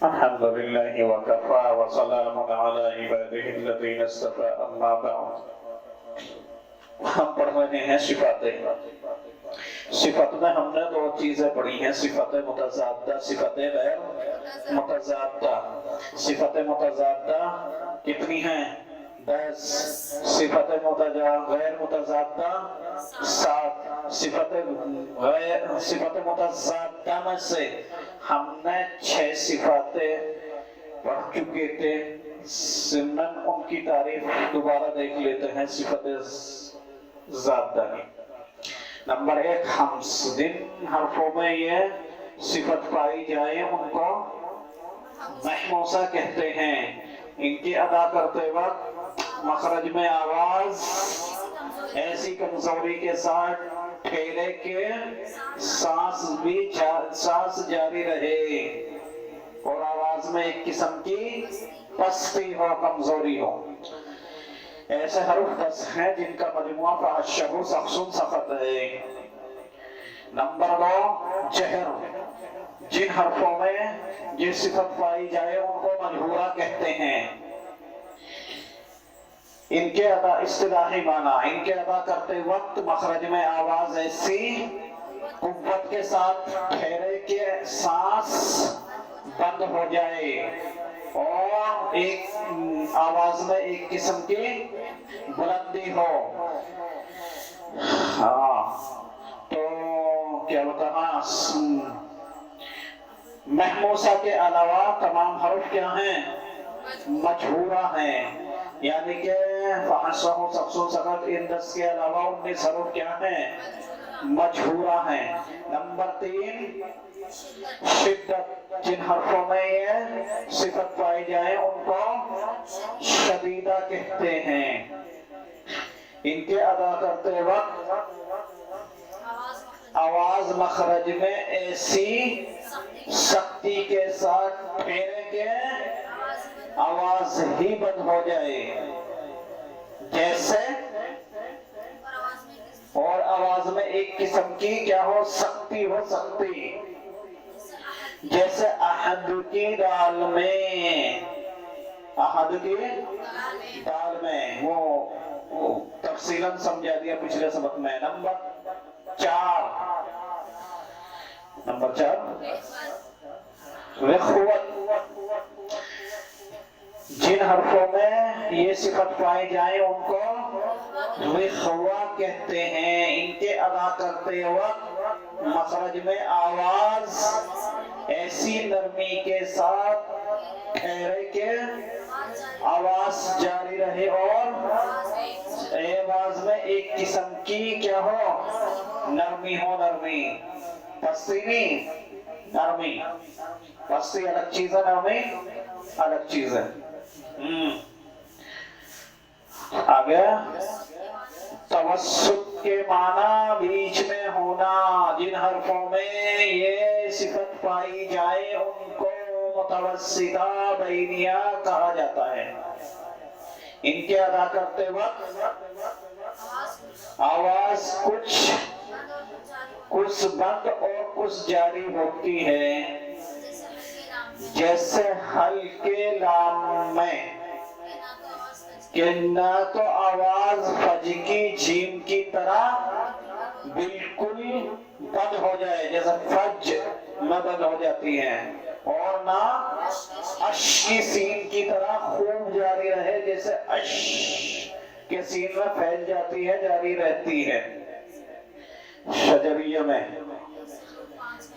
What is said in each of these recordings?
الحمد لله وكفى وسلام على عباده الذين اصطفى اما بعد. ہم پڑھ رہے ہیں صفاتیں. صفت میں ہم نے دو چیزیں پڑھی ہیں، صفت متضادہ، صفت غیر متضادہ. صفت متضادہ کتنی ہیں؟ 10. صفت غیر متضادہ 7. صفت متضادہ میں سے ہم نے 6 صفاتیں پڑھ چکے تھے. ضمن ان کی تعریف دوبارہ دیکھ لیتے ہیں. صفت ذاتہ کی نمبر 1 خمس. جن حرفوں میں یہ صفت پائی جائے ان کو محموسہ کہتے ہیں. ان کی ادا کرتے وقت مخرج میں آواز ایسی کمزوری کے ساتھ ٹھہرے کہ سانس جاری رہے اور آواز میں ایک قسم کی پستی ہو، کمزوری ہو. ایسے حروف 10 ہیں جن کا مجموعہ فحشہ سخص سخت ہے. نمبر 2 جہر. جن حرفوں میں یہ صفت پائی جائے ان کو مجہورہ کہتے ہیں. ان کے ادا اصطلاحی معنی، ان کے ادا کرتے وقت مخرج میں آواز ایسی قوت کے ساتھ ٹھہرے کہ سانس بند ہو جائے اور ایک آواز میں ایک قسم کی بلندی ہو. تو کیا بتانا، محموسہ کے علاوہ تمام حروف کیا ہیں؟ مجہورہ ہیں. یعنی کہ فحشہ سخص سخت ان 10 کے علاوہ 19 حروف کیا ہیں؟ مجہورہ ہیں. نمبر 3 شدت. جن حرفوں میں یہ صفت پائی جائے ان کو شدیدہ کہتے ہیں. ان کے ادا کرتے وقت آواز مخرج میں ایسی سختی کے ساتھ ٹھہرے کہ آواز ہی بند ہو جائے جیسے، اور آواز میں ایک قسم کی کیا ہو؟ سختی ہو، سختی. جیسے احد کی دال میں، احد کی دال میں، وہ تفصیلاً سمجھا دیا پچھلے سبق میں. نمبر 4 رخوت. جن حرفوں میں یہ صفت پائی جائے ان کو رخوہ کہتے ہیں. ان کے ادا کرتے وقت مخرج میں آواز ایسی نرمی کے ساتھ ٹھہرے کہ آواز جاری رہے اور آواز میں ایک قسم کی کیا ہو؟ نرمی ہو. نرمی، پستی نہیں، نرمی. پستی الگ چیز ہے، نرمی الگ چیز ہے. آگے توسط کے معنی بیچ میں ہونا. جن حرفوں میں یہ صفت پائی جائے ان کو متوسطہ بینیہ کہا جاتا ہے. ان کے ادا کرتے وقت آواز کچھ بند اور کچھ جاری ہوتی ہے. جیسے ہلکے لام میں کہ نہ تو آواز فج کی جیم کی طرح بالکل بند ہو جائے جیسے فج میں بند ہو جاتی ہے، اور نہ اش کی سین کی طرح خوب جاری رہے جیسے اش کے سین میں پھیل جاتی ہے، جاری رہتی ہے. شجریہ میں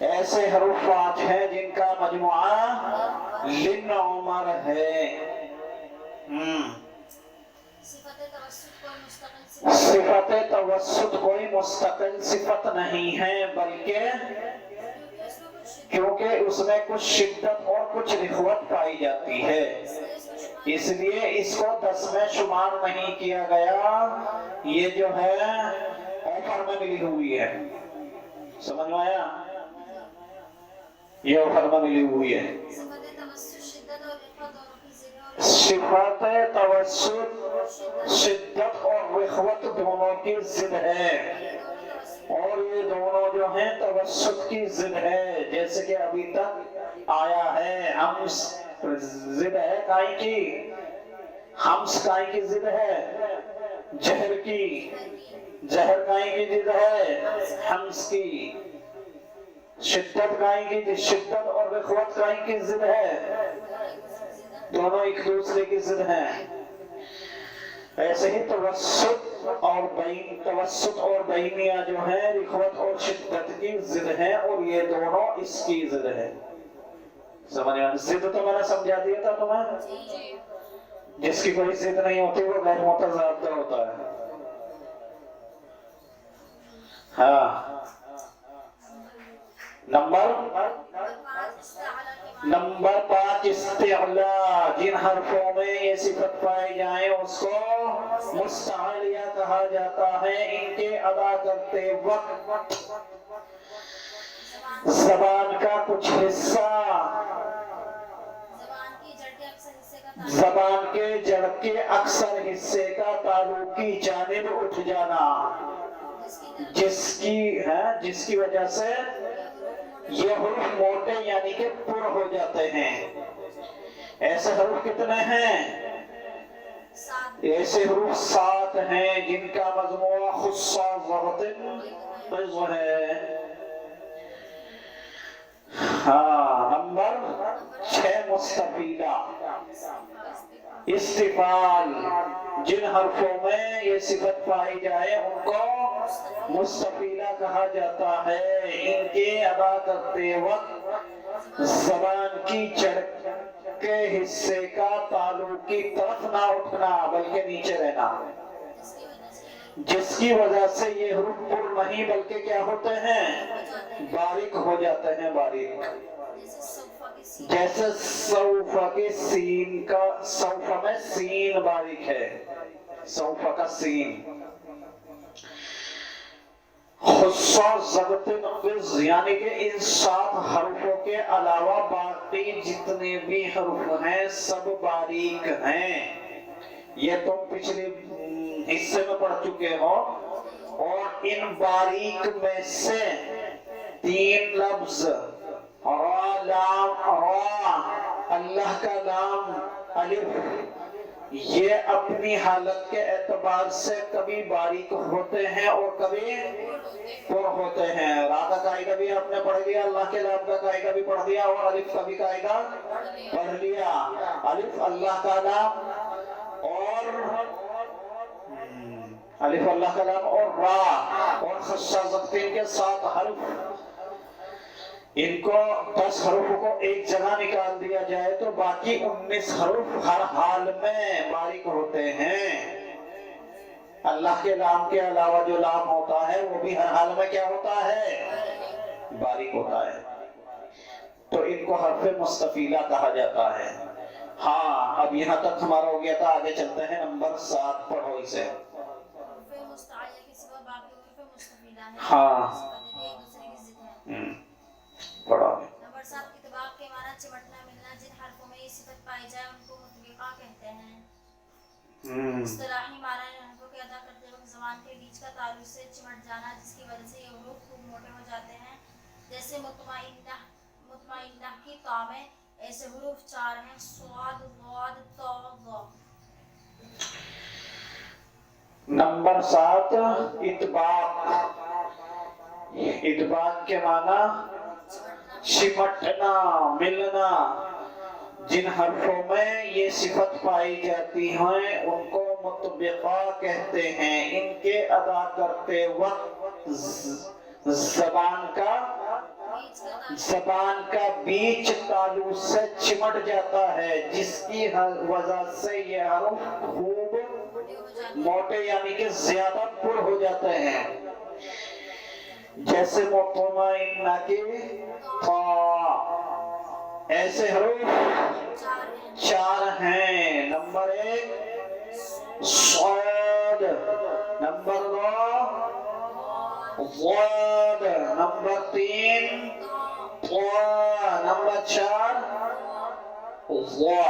ایسے حروف 5 ہیں جن کا مجموعہ لن عمر ہے. صفت توسط کوئی مستقل صفت نہیں ہے، بلکہ کیونکہ اس میں کچھ شدت اور کچھ رخوت پائی جاتی ہے اس لیے اس کو 10 میں شمار نہیں کیا گیا. یہ جو ہے اوپر میں ملی ہوئی ہے. سمجھ میں آیا؟ یہ اوپر میں ملی ہوئی ہے. صفات توسط شدت اور رخوت دونوں کی ضد ہے، اور یہ دونوں جو ہیں توسط کی ضد ہے. جیسے کہ ابھی تک آیا ہے हम्स जिद है काई की, हम्स काई की जिद है, जहर की, जहर काई की जिद है, हम्स की। शिद्दत काई की, शिद्दत और रिखवत काई की जिद है, दोनों एक दूसरे की जिद है। ऐसे ही तवस्सुत और बहीनिया जो है रिखवत और शिद्दत की जिद है, और ये दोनों इसकी जिद है। समझ में? जिद तो मैंने समझा दिया था तुम्हें। जिसकी कोई जिद नहीं होती वो गैर मुतज़ाद होता है। हाँ, नंबर 5 इस्तिअला, जिन हरफों में ये सिफत पाई जाए उसको मुस्तआलिया कहा जाता है। इनके अदा करते वक्त ज़बान का कुछ हिस्सा, ज़बान के जड़ के अक्सर हिस्से का ताल्लुकी जानिब उठ जाना, जिसकी वजह से ये हुरूफ मोटे यानी कि पुर हो जाते हैं। ऐसे हुरूफ कितने हैं? ऐसे हुरूफ 7 हैं जिनका मजमूआ खुस्सा ज़गतिन है। हाँ, नंबर 6 मुस्तफीला इस्तिफाल, जिन हरफों में ये सिफत पाई जाए उनको मुस्तफीला कहा जाता है। इनके अदा करते वक्त ज़बान की जड़ के हिस्से का ताल्लुकी तरफ ना उठना बल्कि नीचे रहना, जिसकी वजह से ये हुरूफ पुर नहीं बल्कि क्या होते हैं? बारीक हो जाते हैं, बारीक। जैसे सौफा के सीन का, सौफा में सीन बारीक है, सौफा का सीन। खुस्सा ज़गतिन क़िज़, यानी कि इन 7 हरफों के अलावा बाकी जितने भी हरफ हैं सब बारीक हैं। ये तुम पिछले हिस्से में पढ़ चुके हो। और इन बारीक में से 3 लफ्ज रा, लाम, रा, अल्लाह का नाम अलिफ, ये अपनी हालत के एतबार से कभी बारीक होते हैं और कभी पुर होते हैं। रा का कायदा भी आपने पढ़ लिया, अल्लाह के नाम का कायदा भी पढ़ लिया, और अलिफ का भी कायदा पढ़ लिया। अलिफ अल्लाह का नाम अलिफ अल्लाह का नाम और रा और खस्सा ज़गतिन के 7 हर्फ, इनको 10 हरूफों को एक जगह निकाल दिया जाए तो बाकी 19 हरूफ हर हाल में बारीक होते हैं। अल्लाह के नाम के अलावा जो नाम होता है वो भी हर हाल में क्या होता है? बारीक होता है। तो इनको हर्फ मुस्तफीला कहा जाता है। हाँ, अब यहाँ तक हमारा हो गया था, आगे चलते हैं। नंबर 7 पढ़ो इसे। हाँ, पढ़ो। नंबर 7 इत्तिबाक के माना चिमटना मिलना, जिन हरफों में ये सिफत पाई जाए उनको मुतबिका कहते हैं। इस्तिलाही माना इन हरफों के अदा करते वक्त ज़बान के बीच का ताल्लुक से चिमट जाना, जिसकी वजह से ये हुरूफ खूब मोटे हो जाते हैं। जैसे मुतमइन्ना की ता में ऐसे हुरूफ 4 हैं, स्वाद, वाद, ता, ज़ा। नंबर 7 इत्तिबाक। इत्तिबाक के माना चिमटना मिलना, जिन हरफों में ये सिफत पाई जाती हैं उनको मुतबिका कहते हैं। इनके अदा करते वक्त ज़बान का बीच तालु से चिमट जाता है, जिसकी वजह से ये हरफ खूब मोटे यानी कि ज्यादा पुर हो जाते हैं। जैसे मुतमइन्ना के ता, ऐसे हरूफ 4 हैं। नंबर 1 स्वाद, नंबर 2 ज़ाद, नंबर 3 ता, नंबर 4 ज़ा।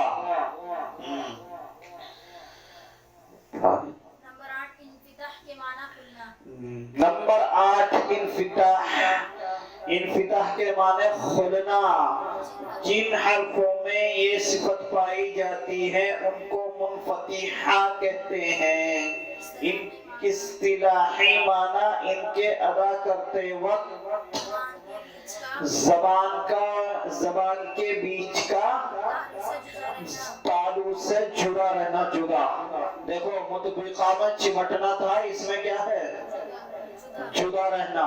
नंबर 8 इंफिताह के माना खुलना। नंबर 8 इंफिताह। انفتاح کے معنی کھلنا. جن حرفوں میں یہ صفت پائی جاتی ہے ان کو منفتحہ کہتے ہیں. ان اصطلاحی معنی ان کے ادا کرتے وقت زبان کے بیچ کا تالو سے جڑا رہنا. جدا دیکھو مطبقہ میں چمٹنا تھا, اس میں کیا ہے؟ جدا رہنا.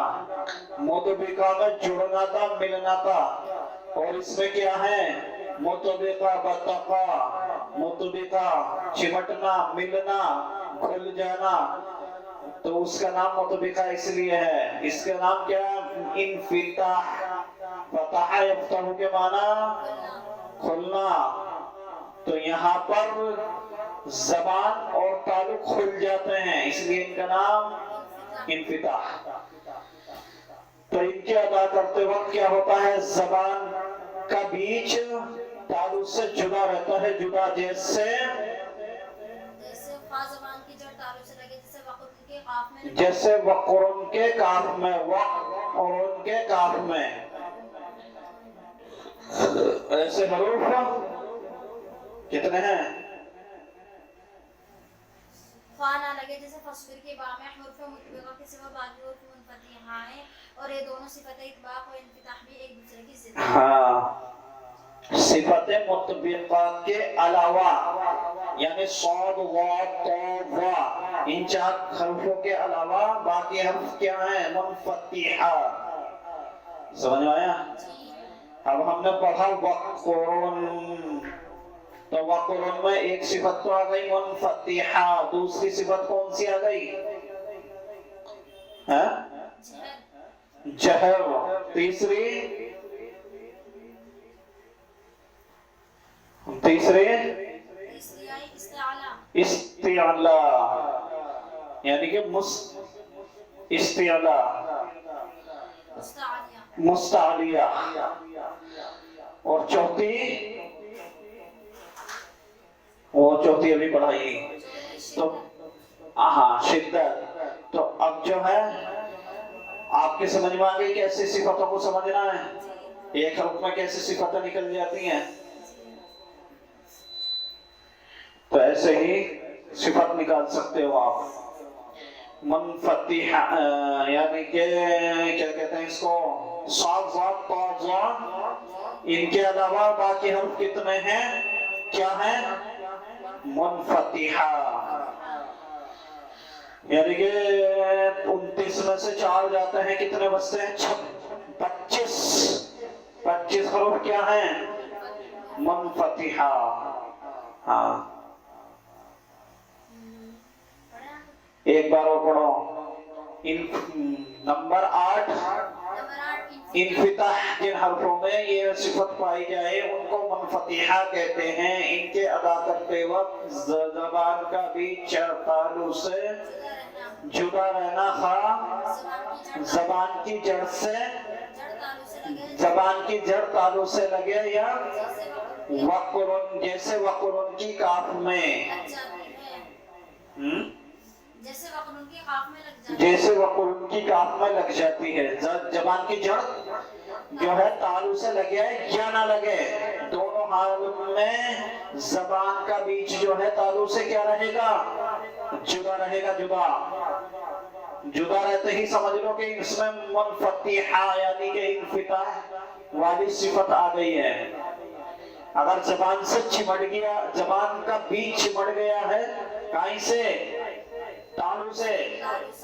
مطبقہ میں جڑنا تھا, ملنا تھا, اور اس میں کیا ہے؟ مطبقہ بتقا. مطبقہ چمٹنا, ملنا, کھل جانا, تو اس کا نام مطبقہ اس لیے ہے. اس کا نام کیا ہے؟ انفتاح. فتح یفتح کے معنی کھلنا. تو یہاں پر زبان اور تعلق کھل جاتے ہیں, اس لیے ان کا نام انفتاح. تو ان کے ادا کرتے وقت کیا ہوتا ہے؟ زبان کا بیچ تعلق سے جدا رہتا ہے. جدا جیسے جیسے وقرن کے کاف میں, وق اور ان کے کاف میں ایسے حروف کتنے ہیں؟ فانا لگے جیسے فصفر کے با میں حروف مطبقہ کے سوا باقی حروف منفتحہ ہیں, اور یہ دونوں صفتیں اطباق و انفتاح بھی ایک دوسرے کی ضد ہیں. ہاں, صفت مطبقہ کے علاوہ یعنی صاد ضاد طا ظا, ان 4 حروفوں کے علاوہ باقی حروف کیا ہیں؟ منفتحہ. سمجھ آیا؟ اب ہم نے پڑھا وقرن, تو وقرن میں ایک صفت تو آ گئی منفتحہ, دوسری صفت کون سی آ گئی؟ جہر. تیسری استعلا, یعنی کہ استعلا مستعلیہ. اور چوتھی ابھی پڑھائی. تو ہاں شدت. تو اب جو ہے آپ کے سمجھ میں آ گئی کیسی صفتوں کو سمجھنا ہے, ایک حرف میں کیسی صفتیں نکل جاتی ہیں. تو ایسے ہی صفت نکال سکتے ہو آپ. منفتحہ یعنی کہ کیا کہتے ہیں اس کو؟ صاد ضاد طا ظا. ان کے علاوہ باقی حرف کتنے ہیں؟ کیا ہیں؟ منفتحہ. یعنی کہ 29 میں سے 4 جاتے ہیں, کتنے بچتے ہیں؟ 25 حروف کیا ہیں؟ منفتحہ. ہاں, ایک بار اور پڑھو. نمبر 8 انفتاح. جن حرفوں میں یہ صفت پائی جائے ان کو منفتحہ کہتے ہیں. ان کے ادا کرتے وقت زبان کا بیچ تالو سے جدا رہنا, خواہ زبان کی جڑ تالو سے لگے یا وقرن, جیسے وقرن کی کاف میں, جیسے وقرن کی کاف میں لگ جاتی ہے. زبان کی جڑ جو ہے تالو سے لگے یا نہ لگے, دونوں حال میں زبان کا بیچ جو ہے تالو سے کیا رہے گا؟ جدا رہے گا. جدا رہتے ہی سمجھ لو کہ اس میں منفتحہ یعنی کہ انفتاح والی صفت آ گئی ہے. اگر زبان سے چمٹ گیا, زبان کا بیچ چمٹ گیا ہے کہیں سے؟ تالو سے,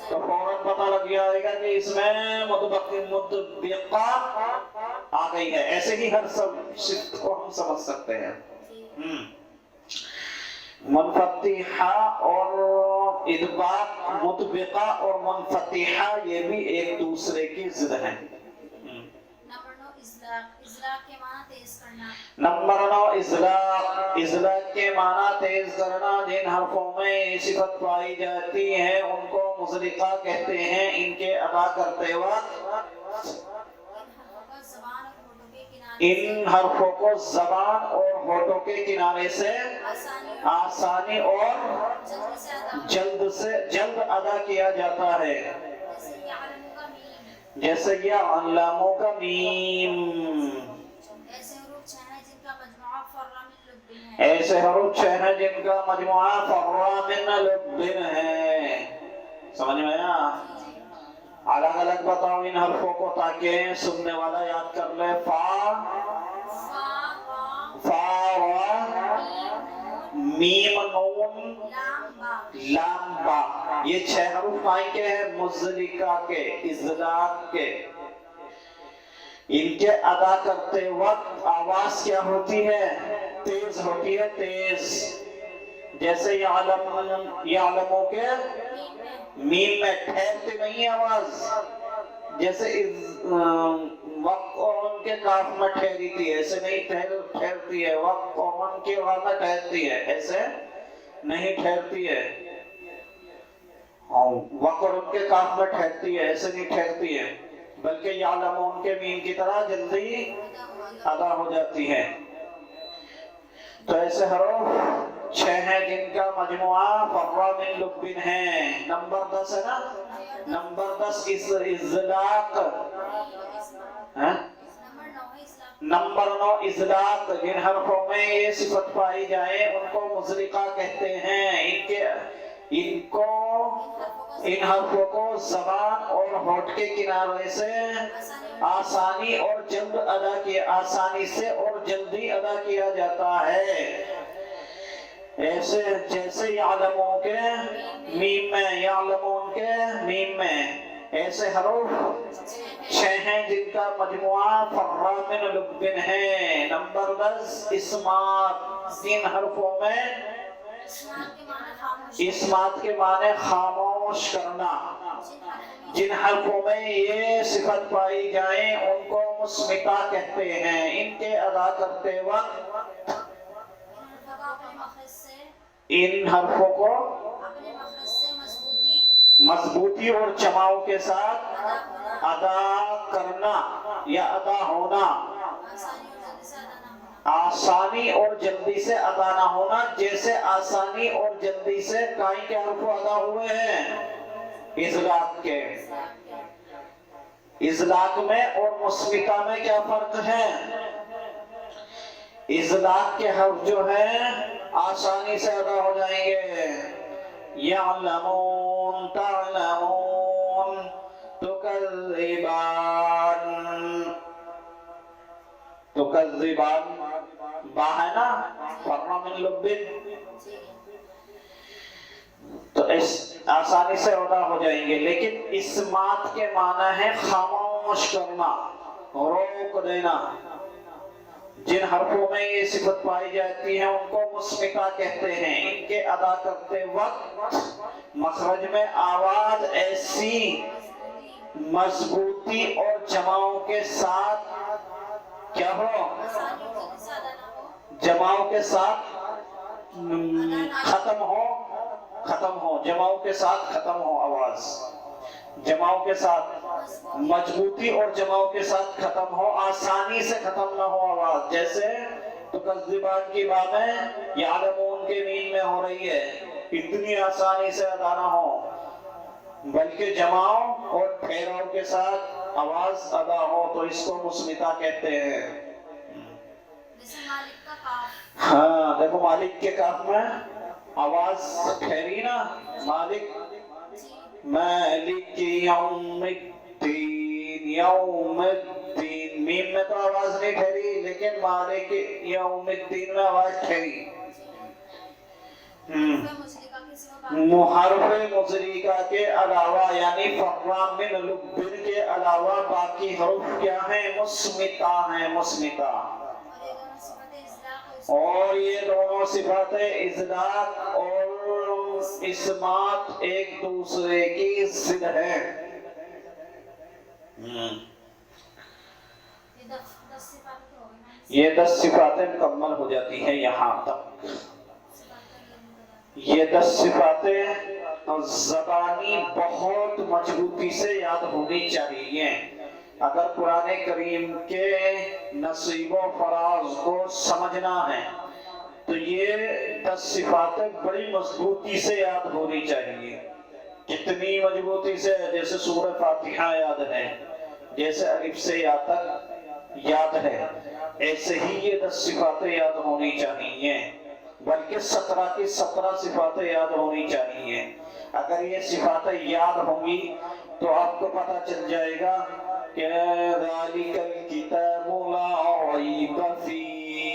تو فوراً پتہ لگ جائے گا کہ اس میں مطبقہ آ گئی ہے. ایسے ہی ہر صفت کو ہم سمجھ سکتے ہیں. منفتحہ اور اطباق, مطبقہ اور منفتحہ یہ بھی ایک دوسرے کی ضد ہیں. نمبر 9 اطلاق. اطلاق کے معنی تیز کرنا. جن حرفوں میں صفت پائی جاتی ہے ان کو مطلقہ کہتے ہیں. ان کے ادا کرتے وقت ان حرفوں کو زبان اور ہونٹوں کے کنارے سے آسانی اور جلد ادا کیا جاتا ہے. जैसे यअलमु का मीम, ऐसे हरूफ छह हैं जिनका मजमुआ फर्रा मिन लुब्बिन है। ऐसे हरूफ छह हैं जिनका मजमुआ फर्रा मिन लुब्बिन है। समझ में आया? अलग अलग बताओ इन हरफों को ताकि सुनने वाला याद कर ले। फा वा मीम नून लाम बा, ये छह हरूफ काई के हैं? मुज़लिका के, इज़लाक के। इनके अदा करते वक्त आवाज क्या होती है? तेज होती है, तेज। जैसे यअलमु के मीम में ठहरती नहीं है आवाज, जैसे वक्त और उनके काफ में ठहरी थी, ऐसे नहीं ठहरती है। वक्त और उनके वहां में ठहरती है, ऐसे नहीं ठहरती है। वक्त और उनके काफ में ठहरती है, ऐसे नहीं ठहरती है, बल्कि यअलमु उनके मीम की तरह जल्दी अदा हो जाती है। तो ऐसे हरूफ छह हैं जिनका मजमुआ फर्रा मिन लुब्बिन है। नंबर 10 है ना? नंबर 10 इज़लाक है। नंबर 9 इज़लाक, जिन हरफों में ये सिफत पाई जाए उनको मुज़लिका कहते हैं। इन हरफों को ज़बान और होठ के किनारे से आसानी और जल्दी अदा किया जाता है। ऐसे जैसे यअलमु के मीम में, यअलमु के मीम में ऐसे हरूफ छह हैं जिनका मजमुआ फर्रा मिन लुब्बिन है। नंबर 10 इस्मात, 3 हरफों में इस्मात के माने खामोश करना। जिन हरफों में ये सिफत पाई जाए उनको मुस्मिता कहते हैं। इनके अदा करते वक्त इन हरफों को मजबूती और जमाव के साथ अदा करना या अदा होना, आसानी और जल्दी से अदा ना होना। जैसे आसानी और जल्दी से काई के हरफ अदा हुए हैं इज़लाक के। इज़लाक में और मुस्मिता में क्या फर्क है? इज़लाक के हर्फ जो है आसानी से अदा हो जाएंगे। यअलमून, तअलमून, तुकज़्ज़िबान, तुकज़्ज़िबान बा है ना, फर्रा मिन लुब्बिन, तो इस आसानी से अदा हो जाएंगे। लेकिन इस्मात के माना है खामोश करना, रोक देना। जिन हरफों में ये सिफत पाई जाती है उनको मुस्मिता कहते हैं। इनके अदा करते वक्त मखरज में आवाज ऐसी मजबूती और जमाव के साथ क्या हो? जमाव के साथ खत्म हो, जमाव के साथ खत्म हो आवाज, जमाव के साथ मजबूती और जमाव के साथ खत्म हो, आसानी से खत्म ना हो आवाज। जैसे तुकज़्ज़िबान की बातें यअलमून के मीम में हो रही है, इतनी आसानी से अदा ना हो, बल्कि जमाव और ठहराव के साथ आवाज अदा हो, तो इसको मुस्मिता कहते हैं। हाँ देखो, मालिक के काफ में आवाज ठहरी ना, मालिक, मालिक यौमिद्दीन, यौमिद्दीन, मीम में तो आवाज नहीं ठहरी, लेकिन मालिक यौमिद्दीन में आवाज ठहरी। मुहर्रफ मुज़लिका के अलावा यानी फर्रा मिन लुब्बिन के अलावा बाकी हरूफ क्या है? मुस्मिता है, मुस्मिता। और ये दोनों सिफातें इज़लाक और इस्मात एक दूसरे की जिद है। ये 10 सिफातें मुकम्मल हो जाती हैं यहाँ तक। ये 10 सिफातें ज़बानी बहुत मजबूती से याद होनी चाहिए। अगर कुरान करीम के नसीबो फराज को समझना है तो ये 10 सिफातें बड़ी मजबूती से याद होनी चाहिए। कितनी मजबूती से? जैसे सूरह फातिहा याद है, جیسے الف سے یا تک یاد ہے، ایسے ہی یہ 10 صفاتیں یاد ہونی چاہیے، بلکہ 17 کی 17 صفاتیں یاد ہونی چاہیے۔ اگر یہ صفاتیں یاد ہوں گی تو آپ کو پتہ چل جائے گا کہ ذَلِكَ الْكِتَابُ لَا رَيْبَ فِيهِ،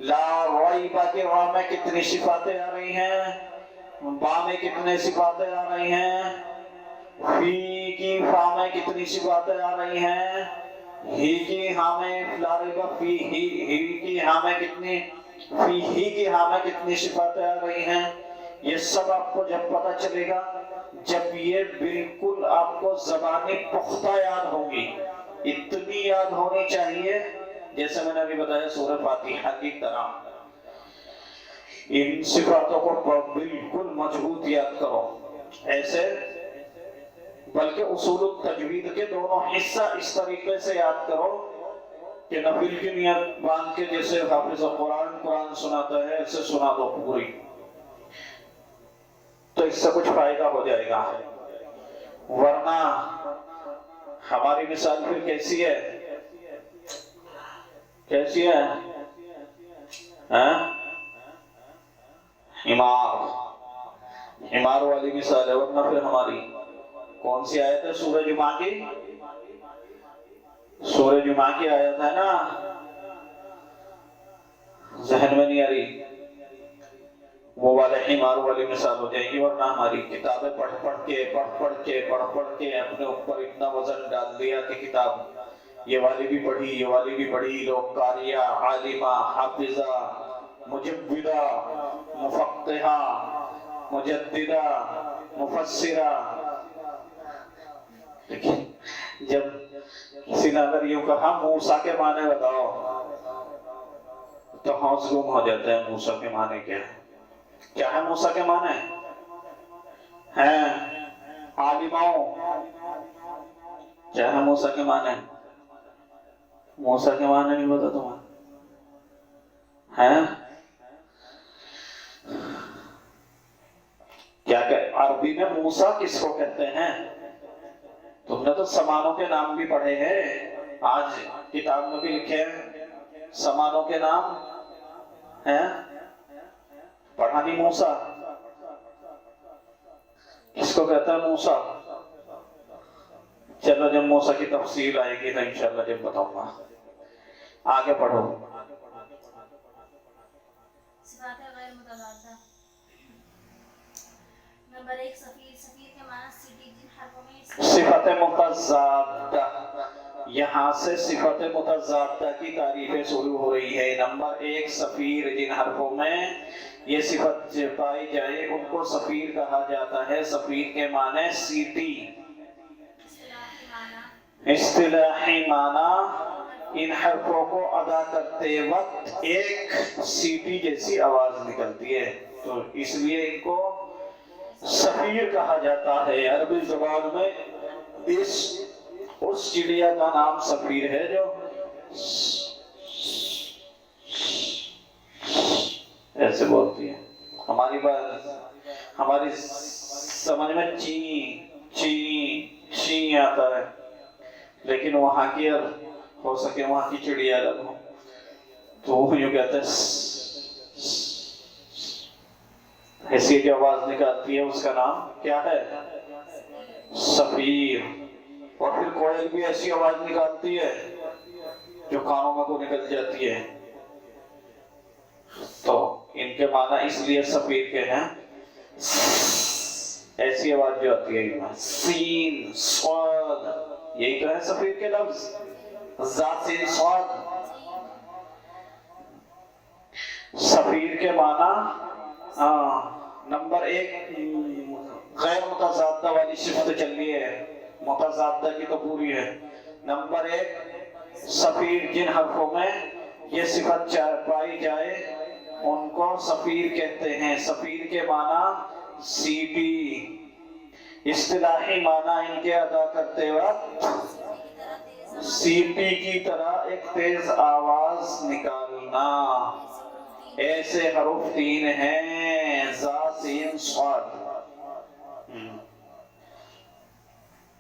لا ریب کے راہ میں کتنی صفاتیں آ رہی ہیں، با میں کتنے صفاتیں آ رہی ہیں، فی کی فا میں کتنی صفاتیں آ رہی ہیں، ہی کی ہاں میں لا ریب فی ہی کی ہاں میں کتنی، فی ہی کی ہاں میں کتنی صفاتیں آ رہی ہیں، یہ سب آپ کو جب پتہ چلے گا جب یہ بالکل آپ کو زبانی پختہ یاد ہوگی، اتنی یاد ہونی چاہیے جیسے میں نے ابھی بتایا سورہ فاتحہ کی طرح۔ ان صفاتوں کو بالکل مضبوط یاد کرو ایسے، بلکہ اصول التجوید کے دونوں حصہ اس طریقے سے یاد کرو کہ نفل کی نیت باندھ کے جیسے حافظ قرآن قرآن سناتا ہے ایسے سنا دو پوری، تو اس سے کچھ فائدہ ہو جائے گا۔ ورنہ ہماری مثال پھر کیسی ہے، کیسی ہے؟ حمار والی مثال ہے۔ ورنہ پھر ہماری کون سی آیت ہے؟ سورہ جمعہ کی، سورہ جمعہ کی آیت ہے نا، ذہن میں نہیں آ رہی، وہ والے حمار والی مثال ہو جائے گی۔ ورنہ ہماری کتابیں پڑھ پڑھ کے اپنے اوپر اتنا وزن ڈال دیا کہ کتاب یہ والی بھی پڑھی، یہ والی بھی پڑھی، لوگ قاریہ، عالمہ، حافظہ، مجودہ، مفقہہ، مجددہ، مفسرہ، لیکن جب کسی نے اگر یوں کہا موسیٰ کے معنی بتاؤ تو ہوش گم ہو جاتا ہے۔ موسیٰ کے معنی کیا ہے؟ کیا ہے موسیٰ کے معنی؟ ہیں عالماؤں، کیا ہے موسیٰ کے معنی؟ موسیٰ کے معنی نہیں پتا تمہیں؟ ہیں کیا کہ عربی میں موسیٰ کس کو کہتے ہیں؟ تم نے تو سمانوں کے نام بھی پڑھے ہیں، آج کتاب میں بھی لکھے ہیں سمانوں کے نام ہیں، پڑھا نہیں موسیٰ؟ کس کو کہتا ہے موسیٰ؟ چلو جب موسیٰ کی تفصیل آئے گی تو انشاءاللہ جب بتاؤں گا۔ آگے پڑھو۔ صفات غیر متضادہ۔ نمبر 1 سفیر۔ سفیر کے معنی سیٹی جن حرفوں میں صفت متضادہ، یہاں سے صفت متضادہ کی تعریفیں شروع ہو رہی ہے۔ نمبر 1 سفیر، جن حرفوں میں یہ صفت پائی جائے ان کو سفیر کہا جاتا ہے۔ سفیر کے معنی سیٹی، اصطلاحی معنی ان حرفوں کو ادا کرتے وقت ایک سیٹی جیسی آواز نکلتی ہے، تو اس لیے ان کو سفیر کہا جاتا ہے۔ عربی زبان میں اس چڑیا کا نام سفیر ہے جو ایسے بولتی ہے۔ ہماری بات، ہماری سمجھ میں چی آتا ہے، لیکن وہاں کی ہو سکے وہاں کی چڑیا الگ ہو تو وہ یوں کہتا ہے ایسی جو آواز نکالتی ہے اس کا نام کیا ہے؟ سفیر۔ اور پھر کوئل بھی ایسی آواز نکالتی ہے جو کانوں میں کو نکل جاتی ہے، تو ان کے معنی اس لیے سفیر کے ہیں، ایسی آواز جو آتی ہے ان میں، سین صاد، یہی تو ہے سفیر کے لفظ، ذات سین صاد۔ سفیر کے معنی نمبر 1 غیر متضادہ والی صفت چل رہی ہے، متضادہ کی تو پوری ہے۔ نمبر 1 سفیر، جن حرفوں میں یہ صفت پائی جائے ان کو سفیر کہتے ہیں۔ سفیر کے معنی سیٹی، اصطلاحی معنی ان کے ادا کرتے وقت سیٹی کی طرح ایک تیز آواز نکالنا۔ ایسے حروف 3 ہیں، ذا سین صاد۔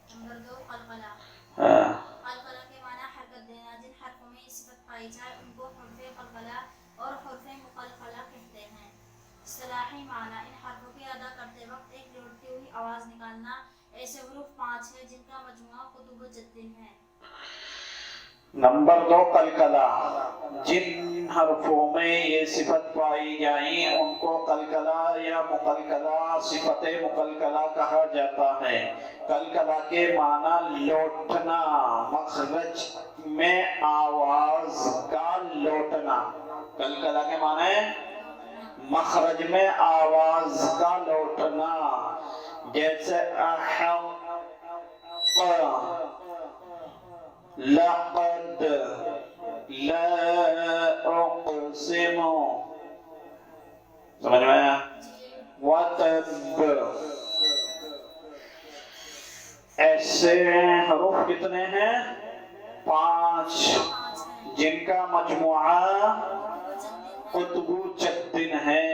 نمبر 2 कलकला। हाँ, कलकला के माना हरकत देना। जिन हरफों में ये सिफत पाई जाए उनको हुर्फ़े कलकला और हुर्फ़े मुक़लक़ला कहते हैं। इस्तिलाही माना, इन हरफों के अदा करते वक्त एक लौटती हुई आवाज़ निकालना। ऐसे हुरूफ 5 है जिनका मजमुआ कुतुब जद्दिन है। नंबर 2 कलकला। जिन हरफों में ये सिफत पाई जाए उनको कलकला या मुकलकला, सिफत मुकलकला कहा जाता है। कलकला के माना लौटना, मखरज में आवाज का लौटना। कलकला के माने मखरज में आवाज का लौटना। जैसे अहक़, लक़द, ला उक़सिमु, समझ में आया? वतब। ऐसे हरूफ कितने हैं? 5, जिनका मजमुआ कुतुबु जद्दिन है।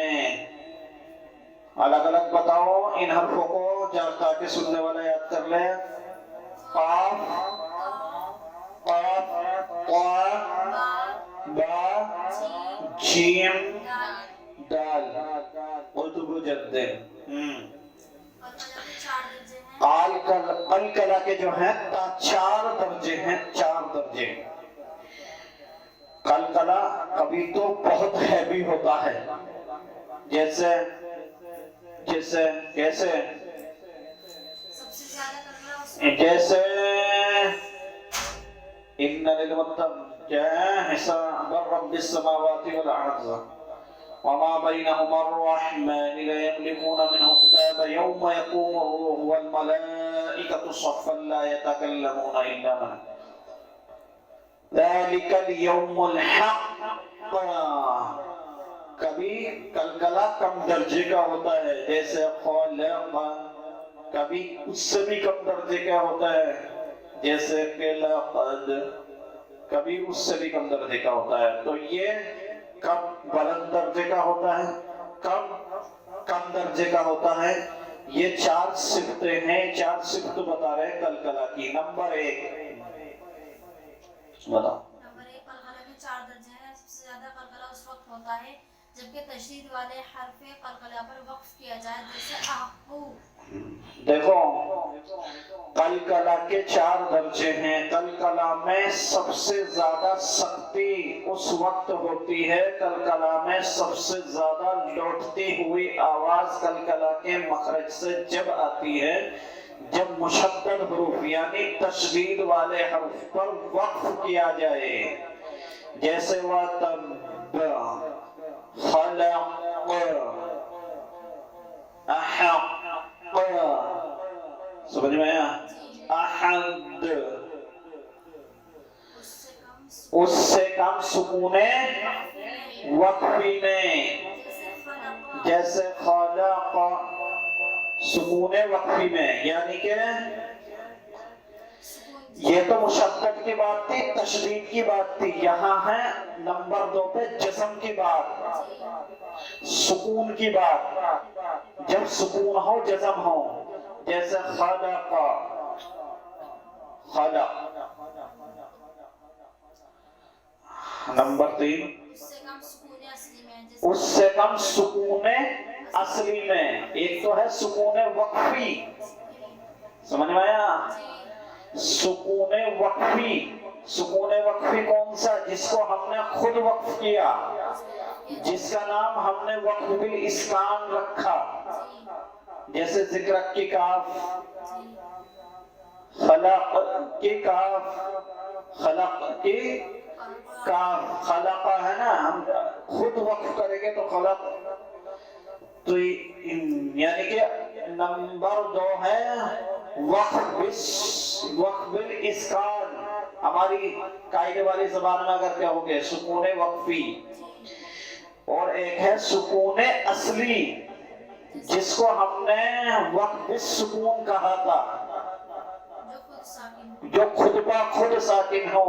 अलग अलग बताओ इन हरफों को, ताकि सुनने वाला याद कर ले। काफ, काफ, क़ा, बा, जीम, दाल, कुतुबु जद्दिन। कलकला के जो हैं 4 दर्जे हैं, 4 दर्जे। कलकला कभी तो बहुत हैवी होता है, जैसे जैसे कैसे सबसे ज्यादा कलकला उसमें जैसे इन्ना लिलमुत्तक़ीन रब्बिस समावाति वल अर्ज़ वमा बैनहुमा अर्रहमान ला यमलिकूना मिन्हु किताबा यौम यक़ूमु अर्रूहु वल मलाइकतु सफ़्फ़न ला यतकल्लमूना इल्ला मन ज़ालिकल यौमुल हक़्क़। कभी कलकला कम दर्जे का होता है, जैसे ख़लक़। कभी उससे भी कम दर्जे का होता है, जैसे लक़द। कभी उससे भी कम दर्जे का होता है। तो ये कम बुलंद दर्जे का होता है, कम दर्जे का होता है। ये 4 सिफतें हैं, 4 सिफत बता रहे कलकला की। नंबर 1 बताओ। नंबर 1 कलकला के 4 दर्जे हैं। सबसे ज्यादा कलकला उस वक्त होता है जबकि तशदीद वाले हरफे कलकला पर वक्फ किया जाए, जैसे आहू। देखो कलकला के 4 दर्जे हैं। कलकला में सबसे ज्यादा सख्ती उस वक्त होती है, कलकला में सबसे ज्यादा लौटती हुई आवाज कलकला के मखरज से जब आती है, जब मुशद्दद हरूफ यानी तशदीद वाले हर्फ पर वक्फ किया जाए। जैसे वतब, खलक़, अहक़, समझ में आया? अहद। उससे कम सुकूने वक्फी में, जैसे खलक़, सुकूने वक्फी में। यानी कि ये तो मुशद्दद की बात थी, तशदीद की बात थी। यहाँ है नंबर 2 पे जस्म की बात, सुकून की बात। जब सुकून हो, जज़म हो, जैसे खलक़, खलक़। नंबर 3 उससे कम सुकूने असली में। एक तो है सुकूने वक्फी, समझ में आया? सुकूने वक्फी। सुकूने वक्फी कौन सा? जिसको हमने खुद वक्फ किया, जिसका नाम हमने वक्फ बिल इस्कान रखा। जैसे जिक्र की काफ, खलक़ की काफ, खलक़ की काफ, खलक़ है ना, हम खुद वक्फ करेंगे तो खलक़। तो यानी कि नंबर 2 है वक्फ बिल इस्कान। हमारी कायदे वाली ज़बान में अगर कहोगे सुकूने वक्फी। और एक है सुकूने असली, जिसको हमने वक्फ बिस सुकून कहा था, जो खुद बा खुद साकिन हो।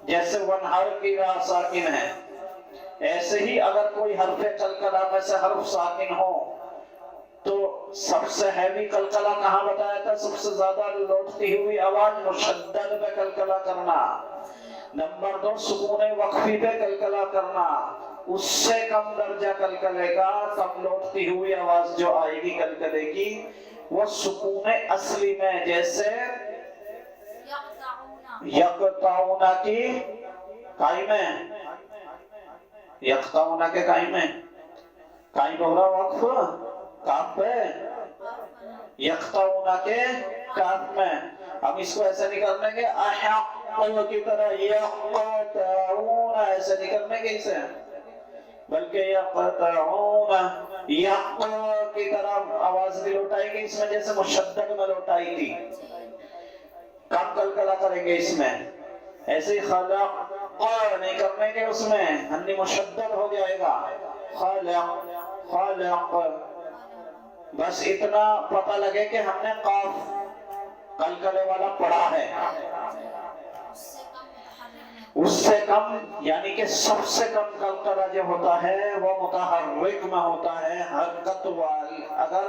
जैसे वनहर की राह साकिन है, ऐसे ही अगर कोई हरफ कलकला में से हर्फ साकिन हो तो سب سے ہیوی کلکلا کہاں بتایا تھا؟ سب سے زیادہ لوٹتی ہوئی آواز مشدد پہ کلکلا کرنا. نمبر 2 سکون وقفی پہ کلکلا کرنا. اس سے کم درجہ کلکلے کا، کم لوٹتی ہوئی آواز جو آئے گی کلکلے کی، وہ سکون اصلی میں، جیسے یقطعون کی قائم ہے، یقطعون کے قائم ہے، قائم ہو رہا وقف کاف پہ، یقطعون کے کاف میں. اب اس کو ایسے نہیں کرنے کے احق کی طرح یقطعون ایسے نہیں کرنے کے اسے، بلکہ یقطعون یق کی طرح آواز بھی لوٹائے گی اس میں، جیسے مشدد میں لوٹائی تھی. کم کلکلا کریں گے اس میں. ایسے خلق نہیں کرنے کے اس میں، ہنی مشدد ہو جائے گا. خلق خلق، بس اتنا پتہ لگے کہ ہم نے قاف کلکلے والا پڑھا ہے. اس سے کم یعنی کہ سب سے کم کلکلا جو ہوتا ہے وہ متحرک میں ہوتا ہے، حرکت والی. اگر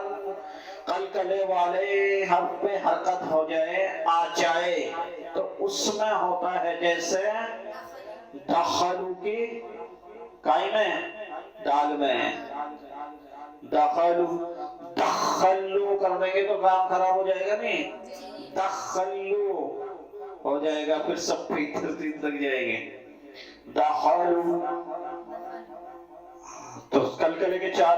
کلکلے والے حرف پہ حرکت ہو جائے، آ جائے، تو اس میں ہوتا ہے جیسے دخلو کی قائم ہے دال میں، دخلو دخلو کر دیں گے تو کام خراب ہو جائے گا. نہیں، دخلو ہو جائے گا، پھر سب پہ ترتیب لگ جائے گی. دخلو. تو کلکلے کے 4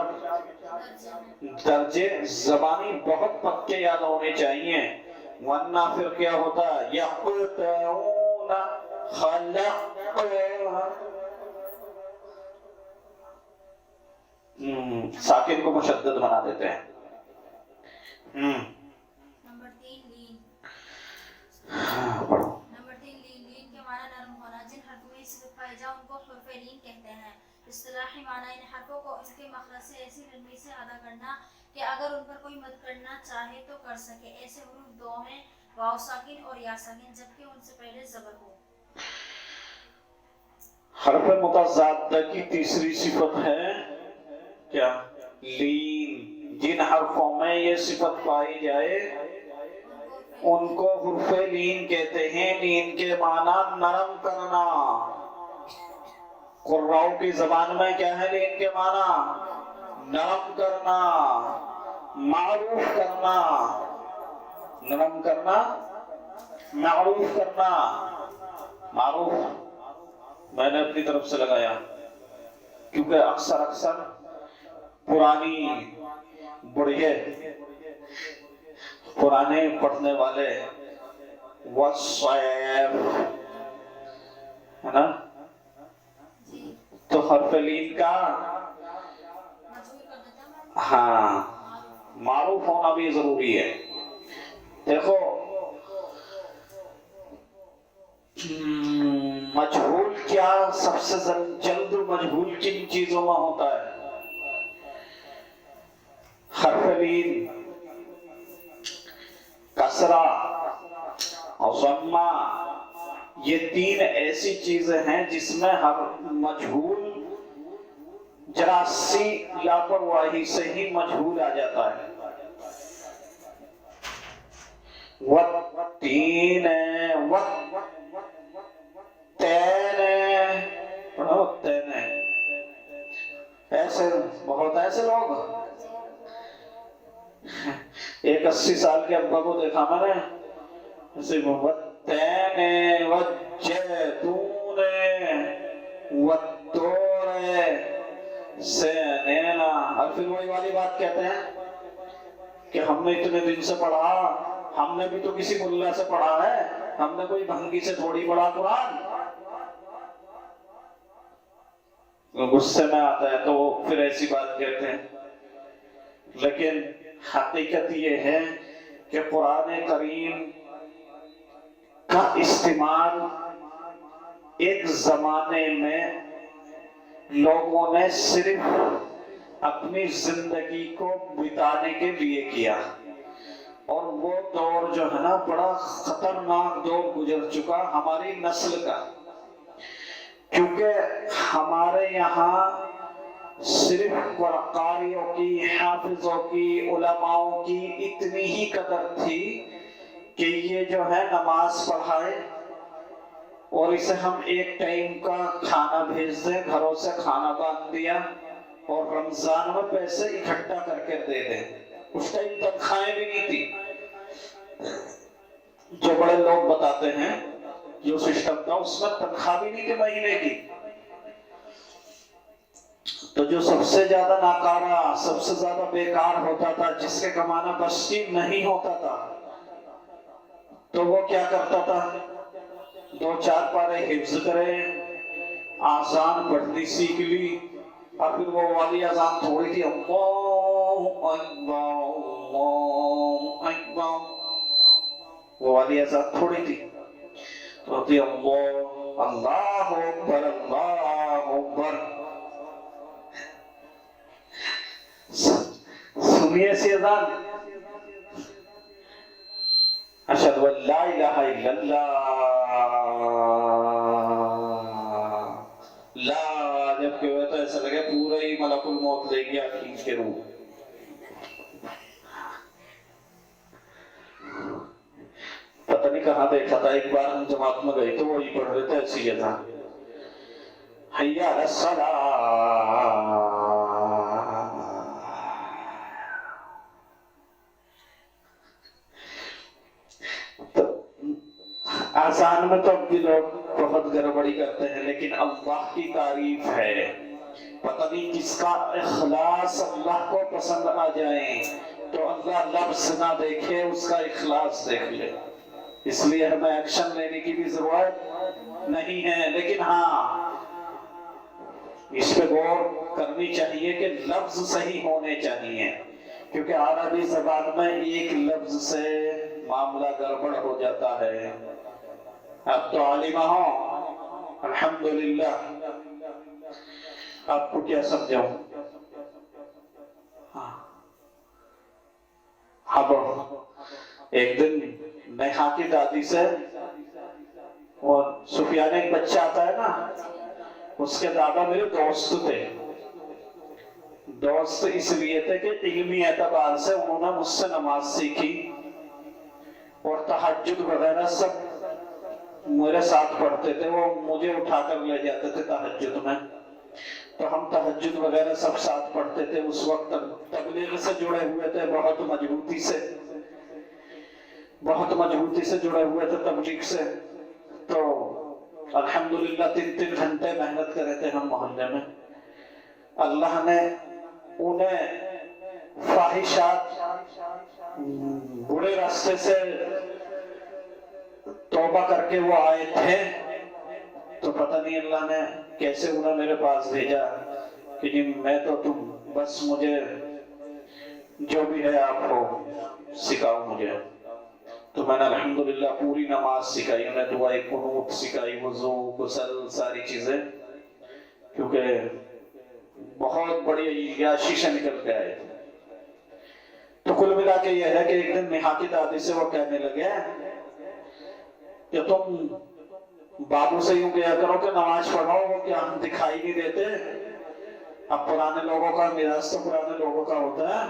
درجے زبانی بہت پکے یاد ہونے چاہیے، ورنہ پھر کیا ہوتا؟ یقطعون خلق. ساکن کو مشدد بنا دیتے ہیں. نمبر 3 لین. پڑھو. نمبر 3 لین. لین کے معنی نرم ہونا. جن حرفوں میں صفت پائی جائے ان کو حرف لین کہتے ہیں. اصطلاحی معنی ان حرفوں کو ان کے مخرج سے ایسی نرمی سے ادا کرنا کہ اگر ان پر کوئی مد کرنا چاہے تو کر سکے. ایسے حروف 2 ہیں، واو ساکن اور یا ساکن، جبکہ ان سے پہلے زبر ہو. حرف متضاد کی تیسری صفت ہے کیا؟ لین. جن حرفوں میں یہ صفت پائی جائے ان کو حرف لین کہتے ہیں. لین کے معنی نرم کرنا. قراؤ کی زبان میں کیا ہے لین کے معنی؟ نرم کرنا، معروف کرنا. نرم کرنا، معروف کرنا. معروف میں نے اپنی طرف سے لگایا کیونکہ اکثر پرانی بڑھے پرانے پڑھنے والے وصیف ہے نا، تو حرف لین کا ہاں معروف ہونا بھی ضروری ہے. دیکھو مجہول کیا سب سے جلد مجہول کن چیزوں میں ہوتا ہے؟ حرف لین، کسرہ اور ضمہ. یہ 3 ایسی چیزیں ہیں جس میں ہر مجہول ذرا سی لاپرواہی سے ہی مجہول آ جاتا ہے. والتین والتین، ایسے بہت ایسے لوگ. ایک 80 سال کے ابا کو دیکھا میں نے، ایسے والتین والجیتون والطور سینینا. اور پھر وہی والی بات کہتے ہیں کہ ہم نے اتنے دن سے پڑھا، ہم نے بھی تو کسی ملا سے پڑھا ہے، ہم نے کوئی بھنگی سے تھوڑی پڑھا قرآن. غصے میں آتا ہے تو وہ پھر ایسی بات کہتے ہیں. لیکن حقیقت یہ ہے کہ قرآن کریم کا استعمال ایک زمانے میں لوگوں نے صرف اپنی زندگی کو بتانے کے لیے کیا، اور وہ دور جو ہے نا بڑا خطرناک دور گزر چکا ہماری نسل کا. کیونکہ ہمارے یہاں صرف قاریوں کی، حافظوں کی، علماؤں کی اتنی ہی قدر تھی کہ یہ جو ہے نماز پڑھائے اور اسے ہم ایک ٹائم کا کھانا بھیج دیں، گھروں سے کھانا باندھ دیا اور رمضان میں پیسے اکٹھا کر کے دے دیں۔ اس ٹائم تنخواہیں بھی نہیں تھی، جو بڑے لوگ بتاتے ہیں جو سسٹم تھا اس میں تنخواہ بھی نہیں تھی مہینے کی۔ تو جو سب سے زیادہ ناکارہ، سب سے زیادہ بیکار ہوتا تھا، جس کے کمانا بس کی نہیں ہوتا تھا، تو وہ کیا کرتا تھا؟ 2-4 پارے حفظ کرے، آذان پڑھنی سیکھ لی، اور پھر وہ والی آذان تھوڑی تھی، اللہ اکبر اللہ اکبر، وہ والی آذان تھوڑی تھی تو ہوتی اللہ اکبر اللہ اکبر۔ سنیے سی اذان، اشہد ان لا الہ الا اللہ لا، جب کہ ہوئے تو ایسا لگے پورا ہی ملک الموت لے گیا کھینچ کے روح۔ پتہ نہیں کہاں دیکھا تھا، ایک بار ہم جماعت میں گئے تو وہی پڑھ رہے تھے ایسی اذان، حی علی الصلاۃ۔ آسان میں تو اب بھی لوگ بہت گڑبڑی کرتے ہیں، لیکن اللہ کی تعریف ہے، پتہ نہیں کس کا اخلاص اللہ کو پسند آ جائے تو اللہ لفظ نہ دیکھے، اس کا اخلاص دیکھ لے۔ اس لیے ہمیں ایکشن لینے کی بھی ضرورت نہیں ہے، لیکن ہاں اس پہ غور کرنی چاہیے کہ لفظ صحیح ہونے چاہیے، کیونکہ عربی زبان میں ایک لفظ سے معاملہ گڑبڑ ہو جاتا ہے۔ اب تو عالمہ ہوں الحمدللہ، آپ کو کیا سمجھاؤں؟ اب ایک دن نیہا کی دادی سے، اور سفیان ایک بچہ آتا ہے نا، اس کے دادا میرے دوست تھے، دوست اس لیے تھے کہ علمی اعتبار سے انہوں نے مجھ سے نماز سیکھی اور تہجد وغیرہ سب میرے ساتھ پڑھتے تھے، وہ مجھے اٹھا کر لے جاتے تھے تہجد میں، تو ہم تہجد وغیرہ سب ساتھ پڑھتے تھے۔ اس وقت تبلیغ سے جڑے ہوئے تھے، بہت مضبوطی سے جڑے ہوئے تھے تبلیغ سے، تو الحمدللہ 3 گھنٹے محنت کرے تھے ہم محلے میں۔ اللہ نے انہیں فاحشات، برے راستے سے توبہ کر کے وہ آئے تھے، تو پتہ نہیں اللہ نے کیسے انہیں میرے پاس بھیجا کہ جی میں تو تم بس مجھے جو بھی ہے آپ کو سکھاؤ مجھے۔ تو میں نے الحمدللہ پوری نماز سکھائی انہیں، دعائے قنوت سکھائی، وضو، غسل، ساری چیزیں، کیونکہ بہت بڑی عیاشی سے نکل کے آئے تھے۔ تو کل ملا کے یہ ہے کہ ایک دن نیہا کی دادی سے وہ کہنے لگے کہ تم بابو سے یوں کہا کرو کہ نماز پڑھو، وہ کیا ہم دکھائی نہیں دیتے؟ اب پرانے لوگوں کا میراث تو پرانے لوگوں کا ہوتا ہے۔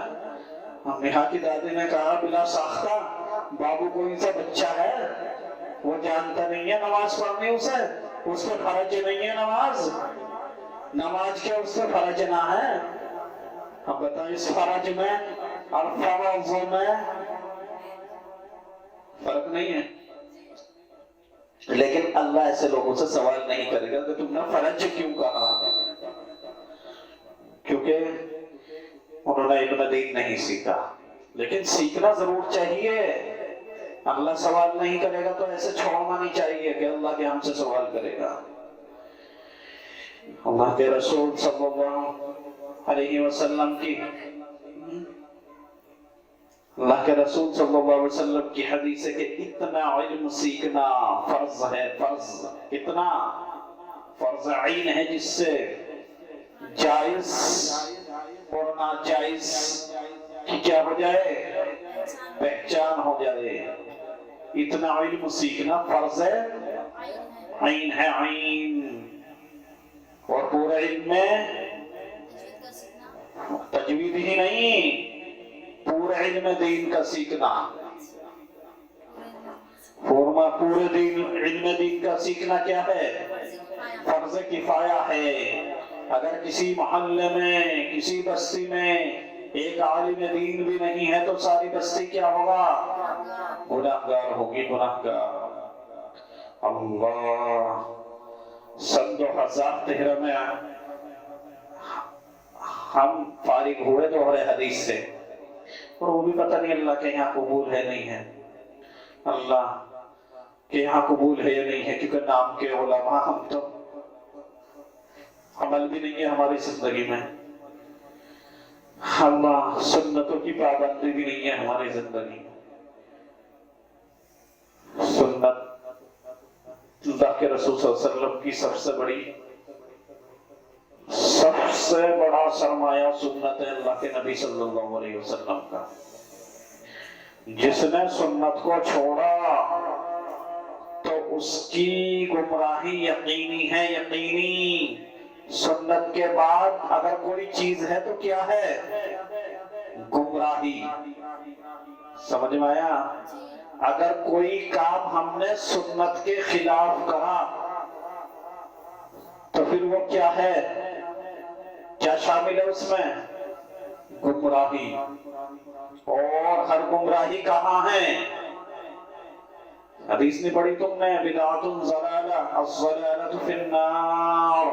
نیہا کی دادی نے کہا بلا ساختہ، بابو کوئی سا بچہ ہے، وہ جانتا نہیں ہے نماز پڑھنی، اسے اس پہ فرض نہیں ہے نماز کیا اس پہ فرض نہ ہے؟ اب بتائیں اس فرض میں اور فرض میں فرق نہیں ہے، لیکن اللہ ایسے لوگوں سے سوال نہیں کرے گا کہ تم نے فرض کیوں کہا، کیونکہ انہوں نے علم دین نہیں سیکھا، لیکن سیکھنا ضرور چاہیے۔ اللہ سوال نہیں کرے گا تو ایسے چھوڑنا نہیں چاہیے کہ اللہ کے ہم سے سوال کرے گا۔ اللہ کے رسول صلی اللہ علیہ وسلم کی حدیث ہے کہ اتنا علم سیکھنا فرض ہے، اتنا فرض عین ہے جس سے جائز اور ناجائز کی کیا ہو جائے، پہچان ہو جائے۔ اتنا علم سیکھنا فرض ہے، عین ہے، عین، اور پورے علم میں तजवीद ही नहीं, पूरे इल्म दीन का सीखना, पूरे इल्म दीन का सीखना क्या है? फर्ज किफाया है। अगर किसी मोहल्ले में, किसी बस्ती में एक आलिम दीन भी नहीं है तो सारी बस्ती क्या होगा? गुनाहगार होगी, गुनाहगार। अल्लाह, सन 2013 में हम फारिग हुए दोहरे हदीस से, और वो भी पता नहीं अल्लाह के यहाँ कबूल है नहीं है, अल्लाह के यहाँ कबूल है या नहीं है, क्योंकि नाम के उलमा हम तो अमल भी नहीं है हमारी जिंदगी में, अल्लाह सुन्नतों की पाबंदी भी नहीं है हमारी जिंदगी में। सुन्नत अल्लाह के रसूल सल्लल्लाहु अलैहि वसल्लम की सबसे बड़ा सरमाया सुन्नत है अल्लाह के नबी सल्लल्लाहु अलैहि वसल्लम का। जिसने सुन्नत को छोड़ा तो उसकी गुमराही यकीनी है, यकीनी। सुन्नत के बाद अगर कोई चीज है तो क्या है? गुमराही। समझ में आया? अगर कोई काम हमने सुन्नत के खिलाफ करा तो फिर वो क्या है? क्या शामिल है उसमें? गुमराही। और हर गुमराही कहाँ है? हदीस नहीं पढ़ी तुमने? बिदअतुन ज़लाला, अज़्ज़लालतु फिन्नार।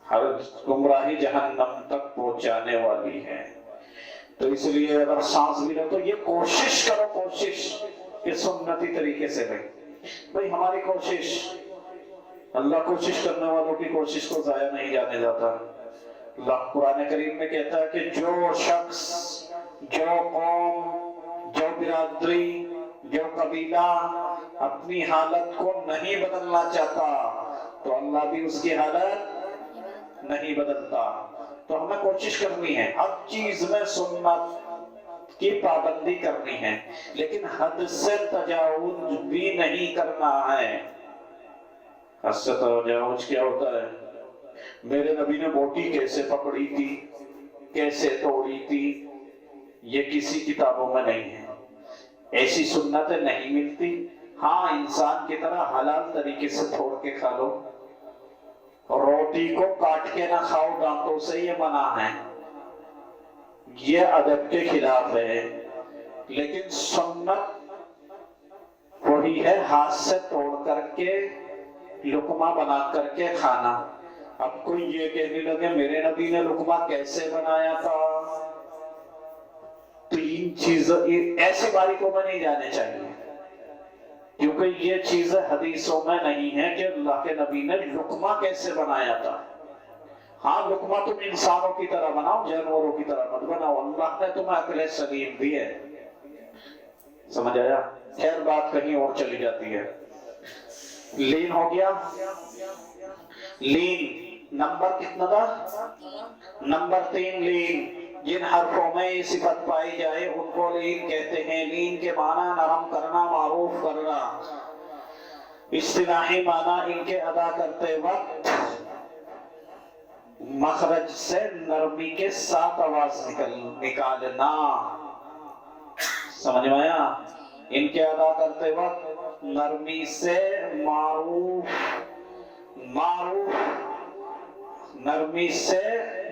हर गुमराही जहन्नम तक पहुंचाने वाली है। तो इसलिए अगर सांस भी लो तो ये कोशिश करो, कोशिश कि सुन्नती तरीके से भाई हमारी कोशिश, अल्लाह कोशिश करने वालों की कोशिश को जाया नहीं जाने जाता। अल्लाह कुरान करीम में कहता है कि जो शख्स, जो कौम, जो बिरादरी, जो कबीला अपनी हालत को नहीं बदलना चाहता तो अल्लाह भी उसकी हालत नहीं बदलता। तो हमें कोशिश करनी है, हर चीज में सुन्नत की पाबंदी करनी है, लेकिन हद से तजावुज भी नहीं करना है। हद से तजावुज क्या होता है? मेरे नबी ने बोटी कैसे पकड़ी थी, कैसे तोड़ी थी, ये किसी किताबों में नहीं है। ऐसी सुन्नतें नहीं मिलती। हाँ, इंसान की तरह हलाल तरीके से तोड़ के खा लो, रोटी को काट के ना खाओ दांतों से, ये मना है, ये अदब के खिलाफ है। लेकिन सुन्नत वही है हाथ से तोड़ करके लुकमा बना करके खाना। अब कोई ये कहने लगे मेरे नबी ने लुकमा कैसे बनाया था, तो इन चीजों ऐसे बारीकों में नहीं जाने चाहिए, क्योंकि ये चीजें हदीसों में नहीं है कि अल्लाह के नबी ने लुकमा कैसे बनाया था। हाँ, लुकमा तुम इंसानों की तरह बनाओ, जानवरों की तरह मत बनाओ। अल्लाह ने तुम्हें अक्ल सलीम दी है। समझ आया? खैर, बात कहीं और चली जाती है। लीन हो गया। लीन नंबर कितना था? नंबर 3 लीन। जिन हरफों में ये सिफत पाई जाए उनको लीन कहते हैं। लीन के माना नरम करना, मारूफ करना। इस्तिलाही माना इनके अदा करते वक्त मखरज से नरमी के साथ आवाज निकालना। समझ में आया? इनके अदा करते वक्त नरमी से नरमी से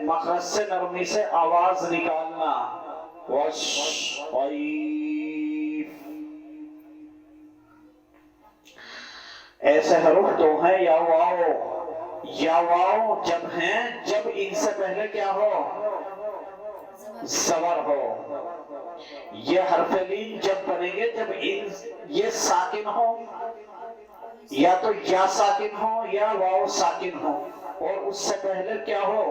मखरज से नरमी से आवाज निकालना। ऐसे हरूफ दो हैं, या वाओ जब हैं, जब इनसे पहले क्या हो? ज़बर हो। ये हरफ लीन जब बनेंगे जब ये साकिन हो, या तो या साकिन हो या वाओ साकिन हो, और उससे पहले क्या हो?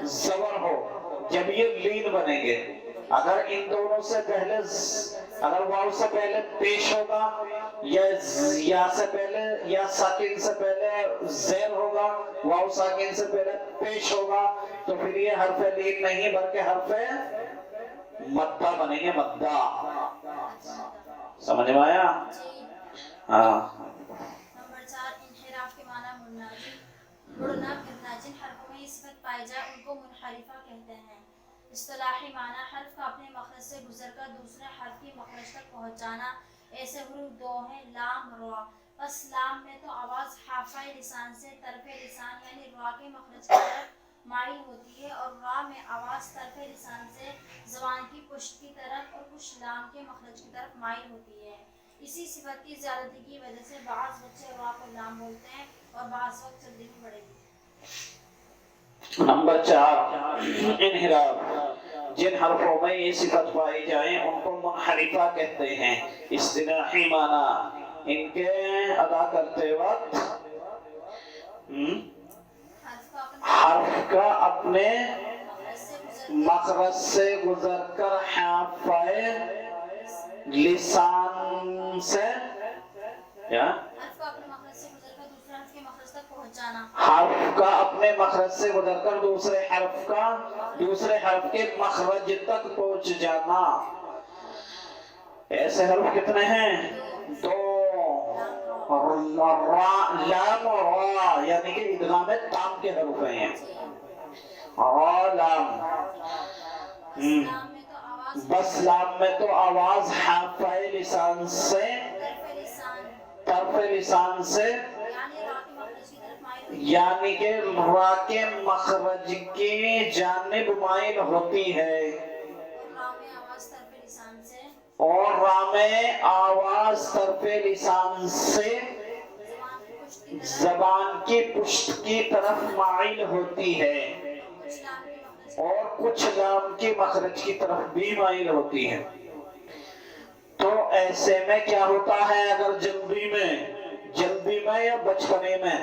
ज़बर हो। जब ये लीन बनेंगे, अगर इन दोनों से पहले, अगर वाव से पहले पेश होगा या से पहले, या साकिन से पहले ज़ेर होगा, वाव साकिन से पहले पेश होगा, तो फिर ये हरफ लीन नहीं बल्कि हरफ मद्दा बनेंगे, मद्दा। समझ में आया? हाँ। नंबर 4 इन्हिराफ के माना मुड़ना। मुड़ना फिरना, जिन हरफों में ये सिफत पाई जाए उनको मुनहरिफा कहते हैं। इस्तिलाही माना हर्फ का अपने मखरज से गुजरकर दूसरे हर्फ की मखरज तक पहुंचाना। ऐसे हुरूफ दो हैं, लाम रा। बस लाम में तो आवाज़ हाफाए लिसान से तरफे लिसान यानी रा के मखरज की तरफ माइल होती है, और रा में आवाज़ तरफे लिसान से ज़बान की पुश्त की तरफ और कुछ लाम के मखरज की तरफ माइल होती है। इसी सिफत की ज़्यादती की वजह से बाज़ बच्चे रा को लाम बोलते हैं और बाज़ वक्त जल्दी भी बढ़ेगी। नंबर 4 इन्हिराफ, जिन हरफों में ये सिफत पाई जाए उनको मुनहरिफा कहते हैं। इस्तिलाही माना इनके अदा करते वक्त हर्फ का अपने मखरज से गुजरकर हाफाए लिसान से क्या हर्फ का अपने मखरज से गुजरकर दूसरे हर्फ के मखरज तक पहुंचाना। हर्फ का अपने मखरज से गुजरकर दूसरे हर्फ के मखरज तक पहुंच जाना। ऐसे हर्फ कितने हैं? 2, लाम और रा, यानी कि इदगाम ताम के हर्फ हैं। रा लाम, बस लाम में तो आवाज हाफाए लिसान से तरफे लिसान से यानी कि रा के मखरज की जानिब माइल होती है, और रा में आवाज तरफे लिसान से ज़बान की पुश्त की तरफ माइल होती है, और कुछ लाम की मखरज की तरफ भी माइल होती है। तो ऐसे में क्या होता है, अगर जल्दी में या बचपने में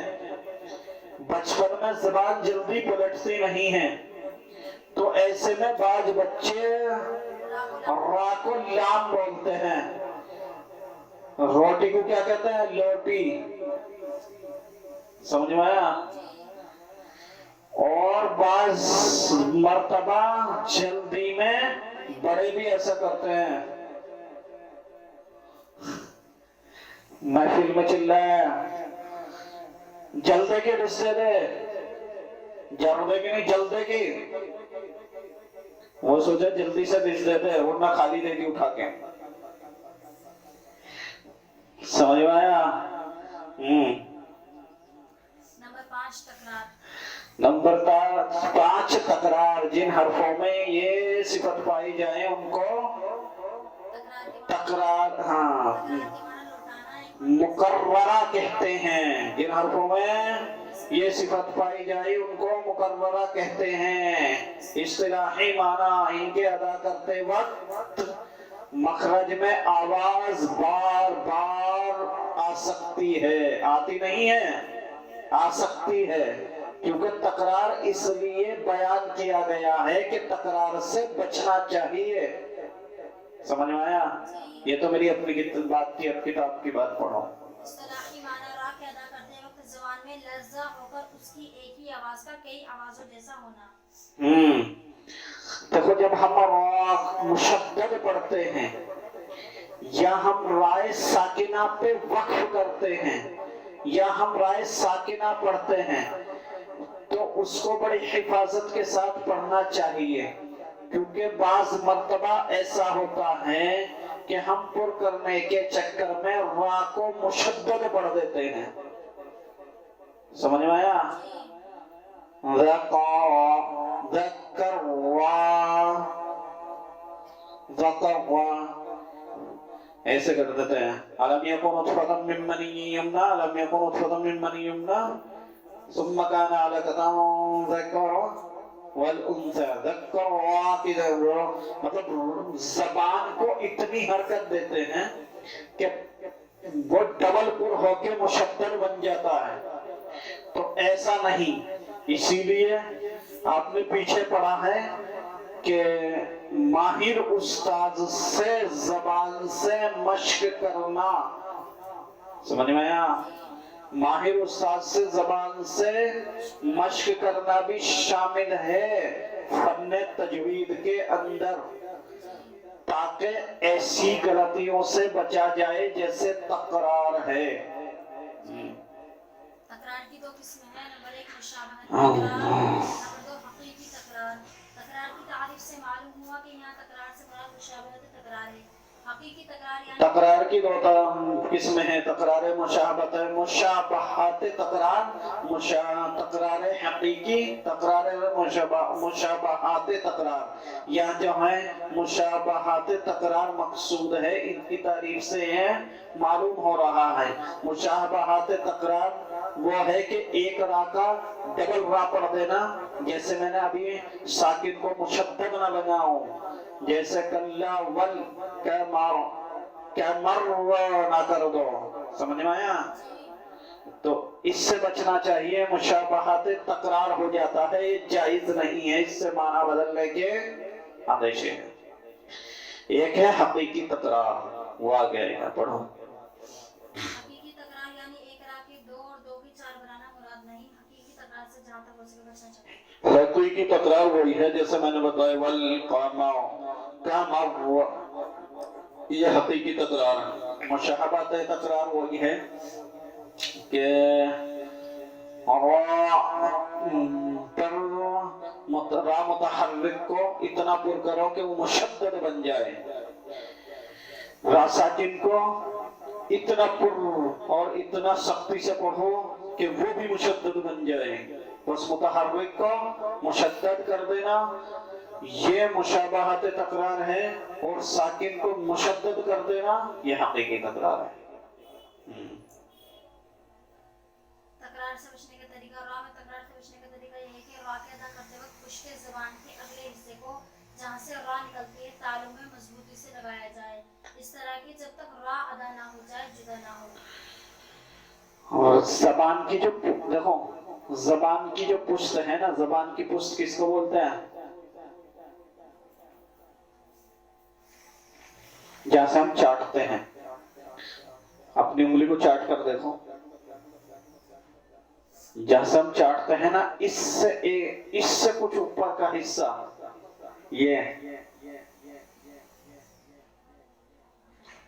ज़बान जल्दी पलटती नहीं है, तो ऐसे में बाज बच्चे रा को लाम बोलते हैं। रोटी को क्या कहते हैं? लोटी। समझ में आया? और बाज मर्तबा जल्दी में बड़े भी ऐसा करते हैं। महफिल में चिल्लाया, जल्दे की रिश्ते दे, जल्दे की नहीं जल्दे की। वो सोचा जल्दी से डिश देते, वरना खाली दे दी उठा के। समझ में आया? नंबर 5 तकरार, जिन हरफों में ये सिफत पाई जाए उनको तकरार मुकर्ररा कहते हैं। जिन हरफों में ये सिफत पाई जाए उनको मुकर्ररा कहते हैं। इस्तिलाही माना इनके अदा करते वक्त मखरज में आवाज बार बार आ सकती है, आती नहीं है, आ सकती है, क्योंकि तकरार इसलिए बयान किया गया है कि तकरार से बचना चाहिए। समझ में आया? ये तो मेरी अपनी बात थी, अब किताब की बात पढ़ो। इस्तिलाही माना रा के अदा करते वक्त ज़बान में लर्ज़ा होकर उसकी एक ही आवाज का कई आवाजों जैसा होना। देखो, जब हम रा मुशद्दद पढ़ते हैं या हम राय साकिना पे वक्फ करते हैं या हम राय साकिना पढ़ते हैं, तो उसको बड़ी हिफाजत के साथ पढ़ना चाहिए, क्योंकि बाज मर्तबा ऐसा होता है कि हम पुर करने के चक्कर में रा को मुशद्दद पढ़ देते हैं। समझ में आया? ऐसे कर देते हैं। अलम यकुन नुतफतम मिन मनी यमना, अलम यकुन नुतफतम मिन मनी यमना, सुम्मा काना अलकतन ज़करा वल उन्सा। ज़करा की मतलब ज़बान को इतनी हरकत देते हैं कि वो डबल पुर होके मुशद्दद बन जाता है। तो ऐसा नहीं, इसीलिए आपने पीछे पढ़ा है कि माहिर उस्ताद से ज़बान से मश्क करना। समझ में आया? माहिर उस्ताद से ज़बान से मश्क करना भी शामिल है फन्ने तजवीद के अंदर, ताकि ऐसी गलतियों से बचा जाए जैसे तकरार है। तकरार की 2 قسم ہے، نمبر 1 مشابہت تکرار، نمبر 2 حقیقی تکرار۔ تکرار کی تعریف سے معلوم ہوا کہ یہاں تکرار سے مراد مشابہت تکرار ہے۔ حقیقی تکرار یعنی تکرار کی 2 قسمیں ہیں، تکرار مشابہت، مشابہت تکرار، تکرار حقیقی، تکرار مشابہت تکرار۔ یہاں جو ہے مشابہت تکرار مقصود ہے، ان کی تعریف سے معلوم ہو رہا ہے۔ مشابہت تکرار وہ ہے کہ ایک را کا ڈبل را پڑھ دینا، جیسے میں نے ابھی ساکن کو مشدد نہ بناؤں، جیسے کلا ول کیا مر نہ کر دو، سمجھ میں آیا؟ تو اس سے بچنا چاہیے، مشابہت تکرار ہو جاتا ہے، یہ جائز نہیں ہے، اس سے معنی بدلنے کے آدیش ہے۔ ایک ہے حقیقی تکرار، وہ آ گیا ہے، پڑھو۔ حقیقی تکرار یعنی ایک را کے 2 اور 2 کی 4 بنانا مراد نہیں۔ حقیقی تکرار سے جہاں تک ہو سکے بچنا چاہیے۔ حقیقی تکرار وہی ہے جیسے میں نے بتایا والقامع، یہ حقیقی تکرار ہے۔ مشابہت تکرار وہی ہے کہ را متحرک کو اتنا پر کرو کہ وہ مشدد بن جائے، را ساکن کو اتنا پر اور اتنا سختی سے پڑھو کہ وہ بھی مشدد بن جائے، بس متحرک کو مشدد کر دینا، یہ مشابہت تکرار ہے، اور ساکن کو مشدد کر دینا یہ حقیقی تکرار ہے۔ تکرار سے بچنے کا طریقہ، را میں تکرار سے بچنے کا طریقہ یہ ہے کہ را کے ادا کرتے وقت پشت زبان کے اگلے حصے کو جہاں سے را نکلتی ہے تالوں میں مضبوطی سے لگایا جائے، اس طرح کہ جب تک را ادا نہ ہو جائے جدا نہ ہو۔ اور زبان کی جو دیکھو، زبان کی جو پشت ہے نا، زبان کی پشت کس کو بولتے ہیں؟ جہاں سے ہم چاٹتے ہیں، اپنی انگلی کو چاٹ کر دیکھو، جہاں سے ہم چاٹتے ہیں نا، اس سے کچھ اوپر کا حصہ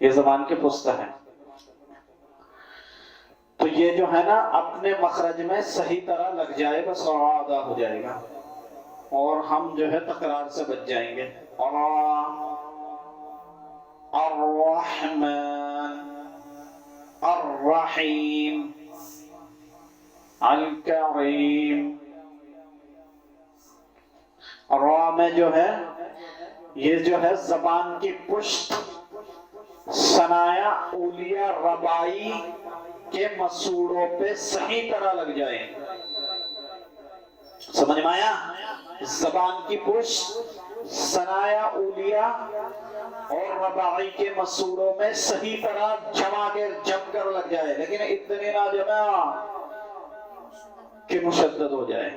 یہ زبان کی پشت ہے، تو یہ جو ہے نا اپنے مخرج میں صحیح طرح لگ جائے، بس را ادا ہو جائے گا اور ہم جو ہے تکرار سے بچ جائیں گے۔ الرحمن، الرحیم، الکریم۔ را میں جو ہے یہ جو ہے زبان کی پشت ثنایا اولیہ ربائی کے مسوڑوں پہ صحیح طرح لگ جائے، سمجھ میں آیا؟ زبان کی پشت ثنایا اولیہ اور رباعی کے مسوڑوں میں صحیح طرح جم کر لگ جائے، لیکن اتنے نہ جمع کہ مشدد ہو جائے۔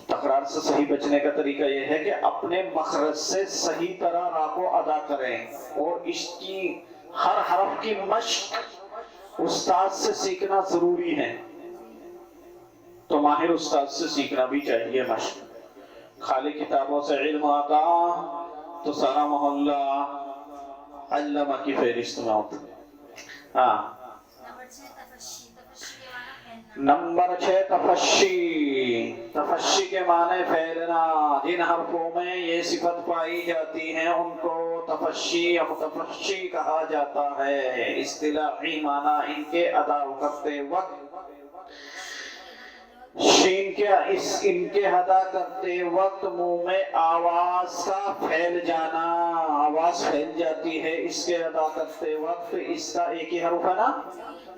تکرار سے صحیح بچنے کا طریقہ یہ ہے کہ اپنے مخرج سے صحیح طرح را کو ادا کریں، اور اس کی ہر حرف کی مشق استاد سے سیکھنا ضروری ہے، تو ماہر استاد سے سیکھنا بھی چاہیے مشق۔ خالی کتابوں سے علم آتا تو سارا محلہ علامہ کی فہرست میں ہوتا۔ نمبر 6 تفشی، تفشی کے معنی پھیلنا، جن حرفوں میں یہ صفت پائی جاتی ہیں ان کو تفشی یا متفشی کہا جاتا ہے۔ اصطلاحی معنی ان کے ادا کرتے وقت شین ان کے ادا کرتے وقت منہ میں آواز کا پھیل جانا، آواز پھیل جاتی ہے اس کے ادا کرتے وقت، اس کا ایک ہی حرف ہے نا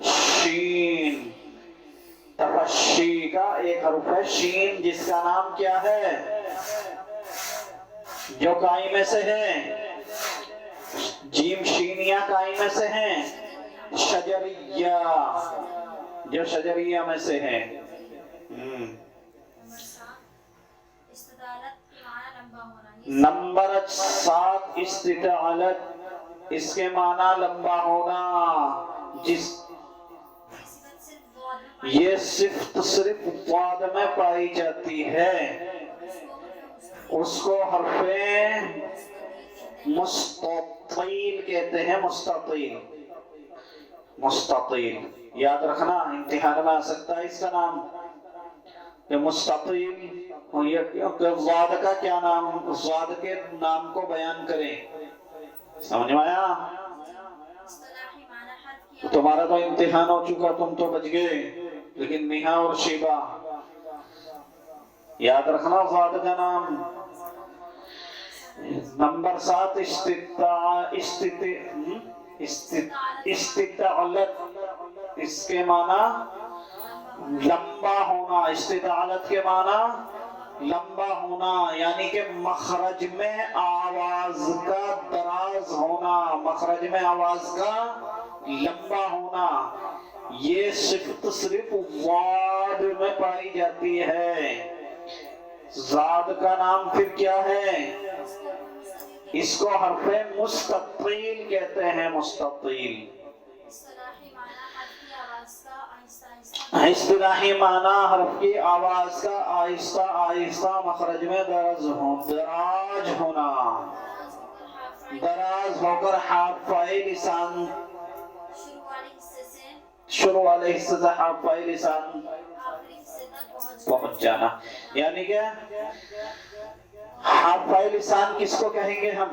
شین۔ تفشی کا ایک حرف ہے شین، جس کا نام کیا ہے؟ جو قائمے سے ہے، جیم شینیا قائمے سے ہیں، شجریہ جو شجریہ میں سے ہیں۔ نمبر 7 استطالت، اس کے معنی لمبا ہونا، جس یہ صرف ضاد میں پائی جاتی ہے، اس کو حرف مستطیل کہتے ہیں، مستطیل، याद रखना इम्तिहान में आ सकता है इसका नाम। ये मुस्ततील और ये ज़ाद का क्या नाम, ज़ाद के नाम को बयान करें। समझ में आया? इस्तिलाही माना हर्फ की तुम्हारा तो इम्तिहान हो चुका, तुम तो बच गए, लेकिन निहा और शिबा याद रखना ज़ाद का नाम। नंबर 7 इस्तितालत, इसके माना लंबा होना। इस्तितालत के माना लंबा होना, यानी कि मखरज में आवाज का दराज होना, मखरज में आवाज का लंबा होना। ये सिफ्त सिर्फ वाद में पाई जाती है। ज़ाद का नाम फिर क्या है? इसको हर्फे मुस्ततील कहते हैं, मुस्ततील। इस्तिलाही माना हर्फ की आवाज का आहिस्ता आहिस्ता इस्तिलाही माना हर्फ की आवाज का आहिस्ता आहिस्ता मखरज में दराज होना, दराज होकर हाफ़ाए लिसान शुरू वाले हिस्से से हाफ़ाए लिसान आखिरी हिस्से तक पहुंच जाना। यानी कि हाफ़ाए लिसान किसको कहेंगे हम?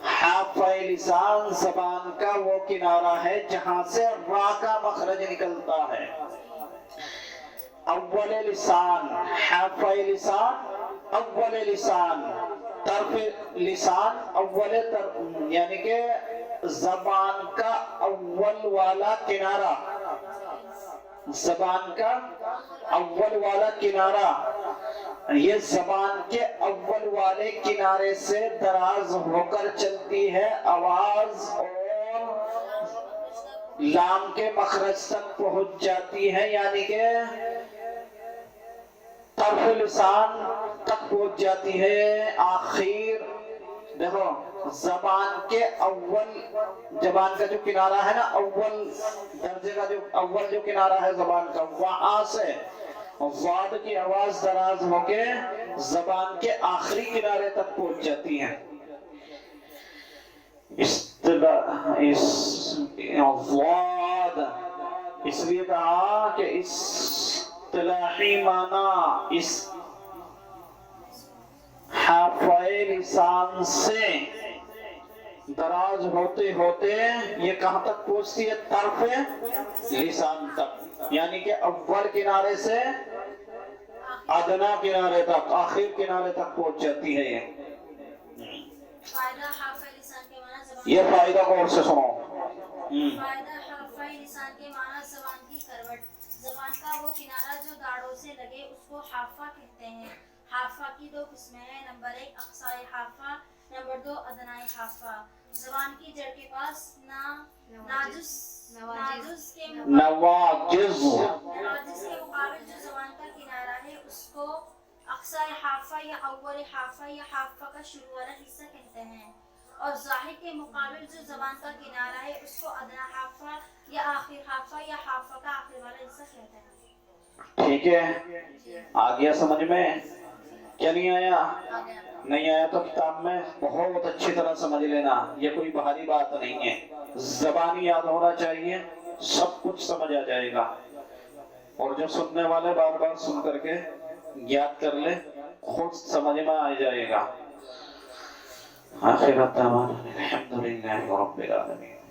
हाफ़ाए लिसान ज़बान का वो किनारा है जहां से रा का मखरज निकलता है। अव्वल लिसान, हाफ़ाए लिसान अव्वल लिसान, तरफ लिसान अव्वल तरफ, यानी कि ज़बान का अव्वल वाला किनारा, ज़बान का अव्वल वाला किनारा, ये ज़बान के अव्वल वाले किनारे से दराज होकर चलती है आवाज और लाम के मखरज तक पहुंच जाती है, यानी कि तरफ लिसान तक पहुंच जाती है। आखिर देखो ज़बान के अव्वल, ज़बान का जो किनारा है ना, अव्वल दर्जे का जो अव्वल जो किनारा है ज़बान का, वहां से ज़ाद की आवाज दराज होके ज़बान के आखिरी किनारे तक पहुंच जाती है। इसलिए कहा कि इस्तिलाही माना इस हाफ़ाए लिसान से दराज होते होते ये कहां तक पहुंचती है? तरफ लिसान तक, यानी कि अव्वल किनारे से अदना किनारे तक, आखिर किनारे तक पहुंच जाती है। फायदा हाफ़ाए लिसान के माना ज़बान, ये फायदा गौर से सुनो। फायदा हाफ़ाए लिसान के माना ज़बान की करवट, ज़बान का वो किनारा जो दाढ़ों से लगे उसको हाफ़ा कहते हैं। हाफ़ा की दो किस्में हैं, नंबर 1 अक़साए हाफ़ा, नंबर 2 अदनाए हाफ़ा। ज़बान की जड़ के पास नाजुस के नवाजिज़ के मुकाबिल जो ज़बान का किनारा है उसको अक़साए हाफ़ा या अव्वल हाफ़ा या हाफ़ा का शुरू वाला हिस्सा कहते हैं, और ज़ाहिर के मुकाबिल जो ज़बान का किनारा है उसको अदना हाफ़ा या आखिर हाफ़ा या हाफ़ा का आखिर वाला हिस्सा कहते हैं। ठीक है, आ गया समझ में? क्या नहीं आया? नहीं आया तो किताब में बहुत अच्छी तरह समझ लेना, ये कोई भारी बात नहीं है। ज़बानी याद होना चाहिए, सब कुछ समझ आ जाएगा। और जो सुनने वाले बार बार सुन करके याद कर ले, खुद समझ में आ जाएगा। आखिरत अल्हम्दुलिल्लाहि रब्बिल आलमीन।